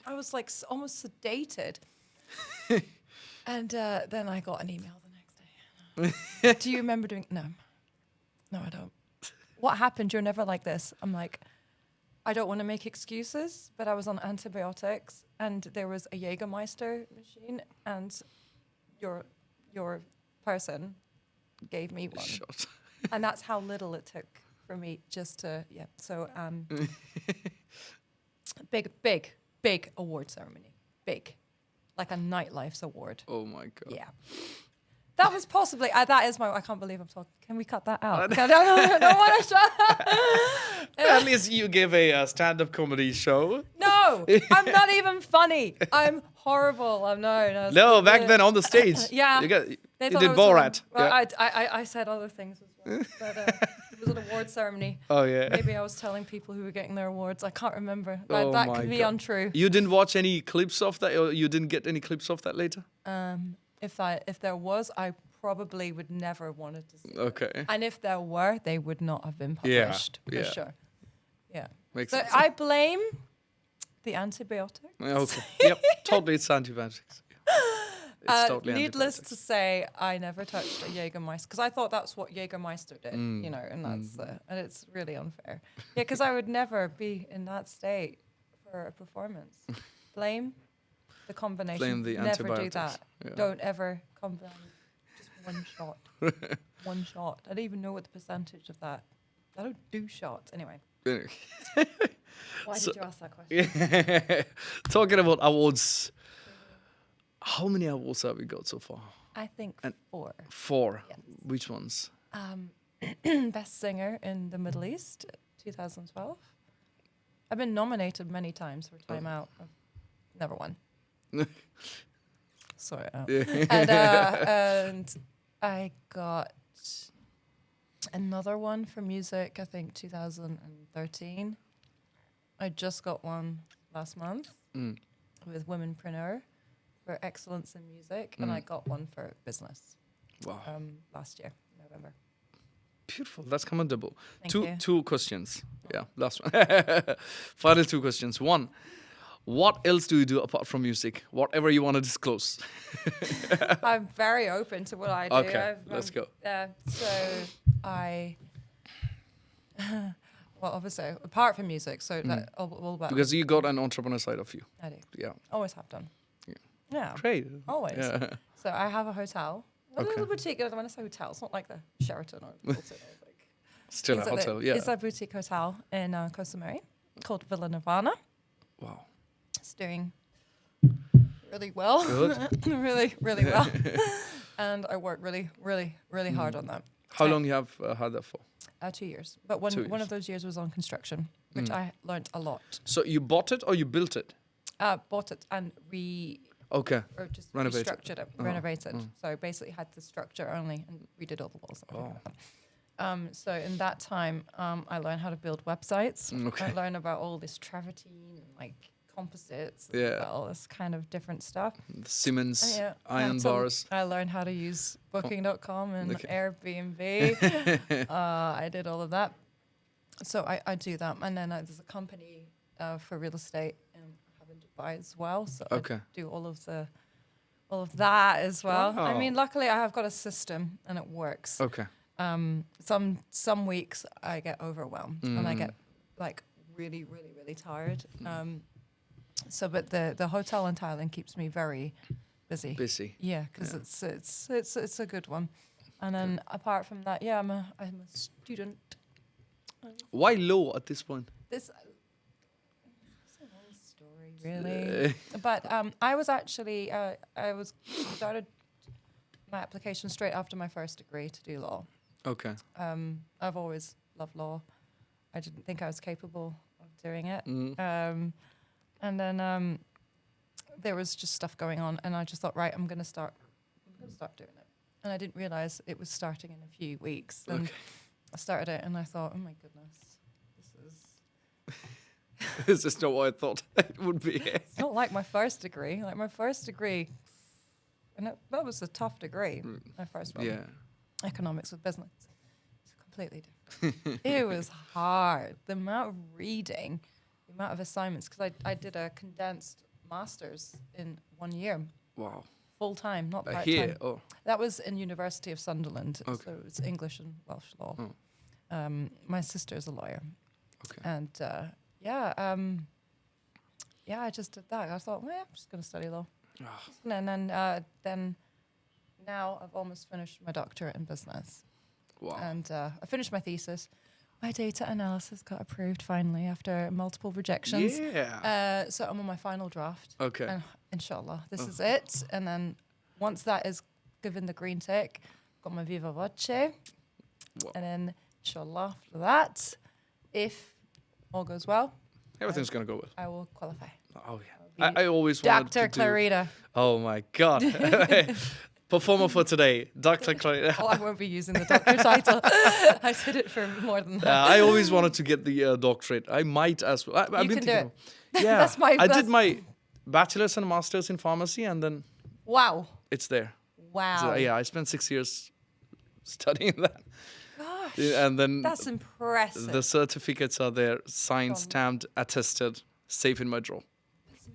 I was like almost sedated. And then I got an email the next day. Do you remember doing, no, I don't. What happened? You're never like this. I'm like, I don't want to make excuses, but I was on antibiotics and there was a Jägermeister machine and your person gave me one. Shot. And that's how little it took for me just to, yeah. So big award ceremony. Big. Like a Nightlife's award. Oh my God. Yeah. That was possibly, that is I can't believe I'm talking. Can we cut that out? I don't want to. At least you give a stand-up comedy show. No, I'm not even funny. I'm horrible. I'm no. No, back then on the stage. Yeah. You did thought Borat. Well, Yeah. I said other things as well. But it was an award ceremony. Oh yeah. Maybe I was telling people who were getting their awards. I can't remember. Oh That my could be God. untrue. You didn't watch any clips of that, or you didn't get any clips of that later? If there was, I probably would never wanted to see it. Okay. And if there were, they would not have been Yeah, published for yeah. sure. Yeah. Makes So sense. I blame the antibiotic. Okay. Yep. Totally, it's antibiotics. It's totally Needless antibiotics. to say, I never touched a Jägermeister because I thought that's what Jägermeister did, you know, and that's and it's really unfair. Yeah, because I would never be in that state for a performance. Blame the combination. Blame the Never do antibiotics. that. Yeah. Don't ever combine just one shot. One shot. I don't even know what the percentage of that. I don't do shots anyway. Why did you ask that question? Talking about awards, how many awards have we got so far? I think And- 4. 4. Yes. Which ones? Best Singer in the Middle East, 2012. I've been nominated many times for Time Out. I've never won. Sorry. And I got another one for music, I think 2013. I just got one last month with Womenpreneur for excellence in music, and I got one for business Wow. last year, November. Beautiful. That's commendable. Thank you. Two questions. Yeah, last one. Final 2 questions. 1, what else do you do apart from music? Whatever you want to disclose. I'm very open to what I do. Okay, let's go. So I Well, obviously, apart from music, so that all about Because you got an entrepreneur side of you. I do. Yeah. Always have done. Yeah. Great. Always. Yeah. So I have a hotel, a Okay. little boutique. When I say hotel, it's not like the Sheraton or Hilton or like. Still a It's like hotel. the- Yeah. It's a boutique hotel in Costa Mary called Villa Nirvana. Wow. It's doing really well. Good. really, really well. And I work really, really, really hard on that. How long you have had that for? 2 years. But one 2 of years. those years was on construction, which I learned a lot. So you bought it or you built it? Bought it and Okay. just Renovated. restructured it, renovated. So basically had the structure only and redid all the walls. And everything like that. So in that time, I learned how to build websites. Okay. I learned about all this travertine and like composites, and Yeah. all this kind of different stuff. The Siemens Yeah. iron So bars. I learned how to use Booking.com and Okay. Airbnb. I did all of that. So I do that. And then there's a company for real estate in Dubai as well. So Okay. I do all of that as well. I Wow. mean, luckily I have got a system and it works. Okay. Some weeks I get overwhelmed and I get like really, really, really tired. But the hotel in Thailand keeps me very busy. Busy. Yeah, because it's a good one. And then apart from that, yeah, I'm a student. Why low at this point? It's a long story, really. But I was actually started my application straight after my first degree to do law. Okay. I've always loved law. I didn't think I was capable of doing it. And then there was just stuff going on, and I just thought, right, I'm gonna start doing it. And I didn't realize it was starting in a few weeks. And I started it, and I thought, oh my goodness, This is not what I thought it would be. it's not like my first degree. Like my first degree, and that was a tough degree. My first one, Yeah. economics with business. It's completely different. It was hard. The amount of reading, the amount of assignments, because I did a condensed master's in 1 year, Wow. full time, not part Here. time. Oh. That was in University of Sunderland, Okay. so it's English and Welsh law. Oh. My sister is a lawyer, Okay. and I just did that. I thought, well, I'm just going to study law, and then now I've almost finished my doctorate in business. Wow. And I finished my thesis. My data analysis got approved finally after multiple rejections. Yeah. So I'm on my final draft. Okay. And inshallah, this is it. And then once that is given the green tick, got my Viva Voce. Wow. And then inshallah, after that, if all goes well, Everything's gonna go well. I will qualify. Oh yeah. I always wanted Dr. to do. Clarita. Oh my God. Performer for today, Dr. Clarita. Oh, I won't be using the doctor title. I did it for more than that. I always wanted to get the doctorate. I might as well. I've been You can do thinking. it. Yeah. That's my- I that's- did my bachelor's and master's in pharmacy, and then Wow. it's there. Wow. So, yeah, I spent 6 years studying that. Gosh. And then That's impressive. the certificates are there, signed, From- stamped, attested, safe in my drawer. That's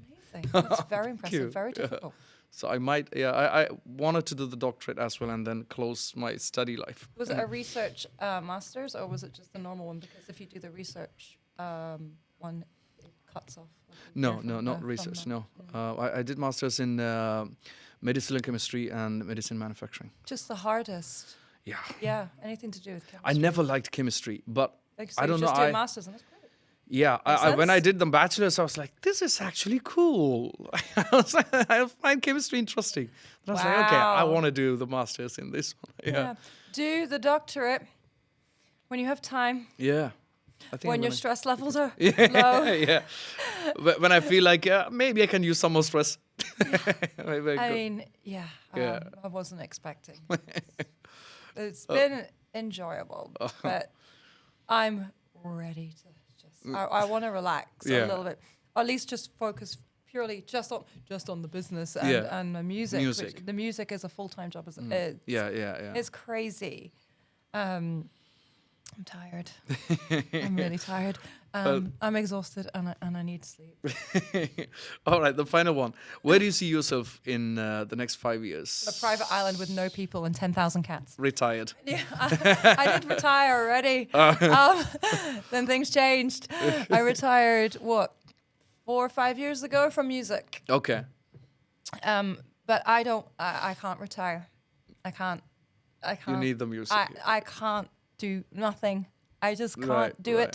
amazing. That's very impressive. you. Very Yeah. difficult. So I might, I wanted to do the doctorate as well and then close my study life. Was it a research master's or was it just the normal one? Because if you do the research one, it cuts off. like a No, year no, from not the- research, from no. I did masters in medicinal chemistry and medicine manufacturing. Just the hardest. Yeah. Yeah, anything to do with chemistry. I never liked chemistry, but Like, so I you don't know, just do a I- master's and that's great. yeah, Makes when I sense. did the bachelor's, I was like, this is actually cool. I was like, I find chemistry interesting. And I was like, okay, I Wow. want to do the master's in this one. Yeah. Do the doctorate when you have time, Yeah. I think when I'm your gonna- stress levels are yeah, low. yeah. When I feel like maybe I can use some more stress. Maybe I could. mean, yeah, Yeah. I wasn't expecting. It's been enjoyable, but I'm ready to just. I want to relax Yeah. a little bit, or at least just focus purely just on the business and, Yeah. and the music. Music. Which the music is a full-time job as it is. Yeah. It's crazy. I'm tired. I'm really tired. I'm exhausted and I need sleep. All right, the final one. Where do you see yourself in the next 5 years? A private island with no people and 10,000 cats. Retired. Yeah, I did retire already. Then things changed. I retired, 4 or 5 years ago from music. Okay. But I can't retire. I can't. You need the music. I can't do nothing. I just can't Right, do right.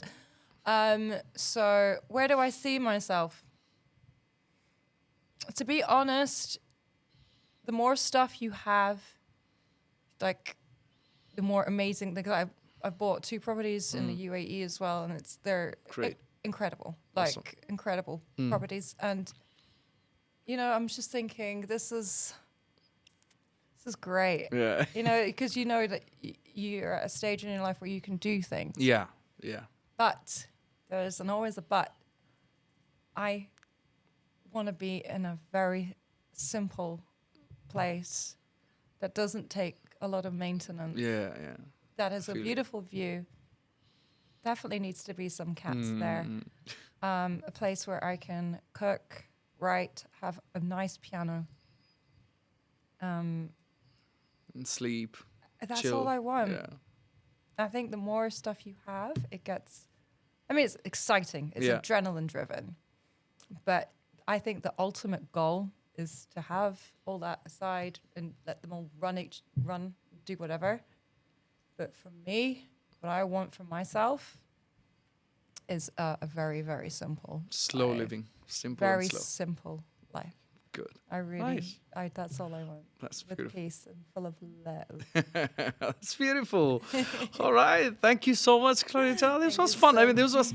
it. So where do I see myself? To be honest, the more stuff you have, like, the more amazing. Like, I've bought 2 properties in the UAE as well, and they're Great. incredible, Awesome. like incredible properties. And you know, I'm just thinking, this is great. Yeah. You know, because you know that you're at a stage in your life where you can do things. Yeah. Yeah. But there's always a but. I want to be in a very simple place that doesn't take a lot of maintenance. Yeah. Yeah. That has a Feel it. beautiful view. Definitely needs to be some cats there. A place where I can cook, write, have a nice piano. And sleep. That's chill. all I want. Yeah. I think the more stuff you have, it gets. I mean, it's exciting. It's Yeah. adrenaline driven. But I think the ultimate goal is to have all that aside and let them all run, do whatever. But for me, what I want for myself is a very, very simple, Slow life. living. Simple Very and slow. simple life. Good. I really, Nice. that's all I want. That's With beautiful. peace and full of love. That's beautiful. All right. Thank you so much, Clarita. This Thank was you fun. I so mean, this was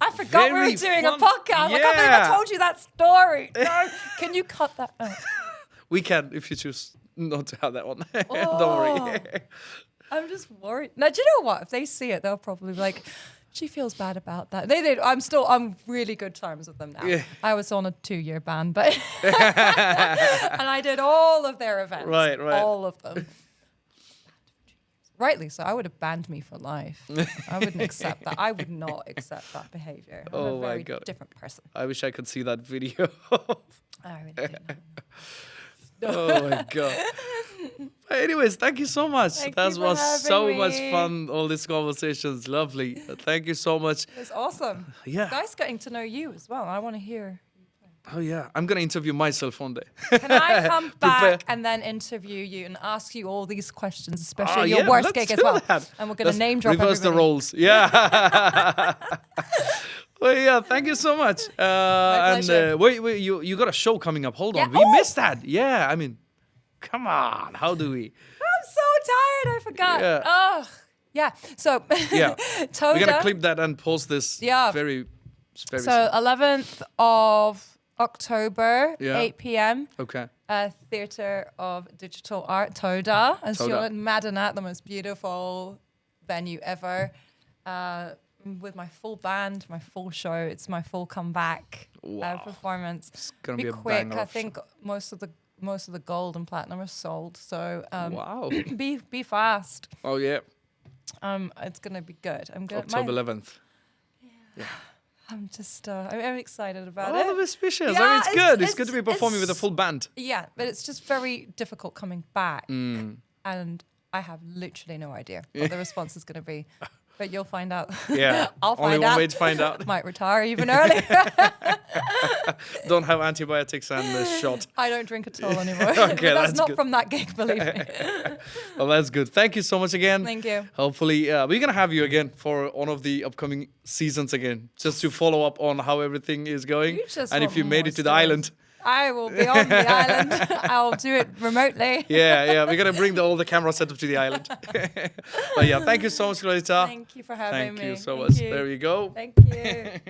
I forgot we very were doing fun. a podcast. I can't believe Yeah. I told you that story. No, can you cut that out? we can if you choose not to have that one. Don't Oh. worry. I'm just worried. Now, do you know what? If they see it, they'll probably be like, she feels bad about that. I'm really good terms with them now. Yeah. I was on a 2-year ban, but and I did all of their events. Right. All of them. Rightly so. I would have banned me for life. I wouldn't accept that. I would not accept that behavior. I'm Oh a my very God. different person. I wish I could see that video. I really do. Oh my god. But anyways, thank you so much. Thank That you for was so having much me. fun. All these conversations, lovely. Thank you so much. It's awesome. Yeah. Nice getting to know you as well. I want to hear. Oh yeah. I'm gonna interview myself one day. Can I come Prepare. back and then interview you and ask you all these questions, especially Oh, your yeah, worst let's gig as do well? that. And we're going to Let's name drop reverse the everybody. roles. Yeah. Well, yeah. Thank you so much. And pleasure. wait, you got a show coming up. Hold on, Yeah. we Oh! missed that. Yeah. I mean, come on. How do we? I'm so tired. I forgot. Yeah. Oh, yeah. So, Yeah. Toda. We're gonna clip that and post this. Yeah. Very So, soon. 11th of October, Yeah. 8 p.m. Okay. Theatre of Digital Art, Toda. As Toda. you're in Madinat, the most beautiful venue ever. With my full band, my full show. It's my full comeback Wow. performance. It's gonna be a quick. banger I of think most of the gold and platinum are sold. So Wow. be fast. Oh yeah. It's gonna be good. October 11th. I'm just I'm excited about All it. the best wishes. I Yeah, mean, it's good. It's it's- good to be performing with a full band. Yeah, but it's just very difficult coming back, Mm. and I have literally no idea what the response is going to be. But you'll find out. Yeah. I'll Only find one out. way to find out. Might retire even earlier. Don't have antibiotics and the shot. I don't drink at all anymore. Okay, But that's that's not good. from that gig, believe me. Well, that's good. Thank you so much again. Thank you. Hopefully, we're gonna have you again for one of the upcoming seasons again, just to follow up on how everything is going, You just and if want you made more it to the stories. island. I will be on the island. I'll do it remotely. Yeah, we're gonna bring all the camera setup to the island. But yeah, thank you so much, Clarita. Thank you for having Thank me. you so Thank much. you. There you go. Thank you.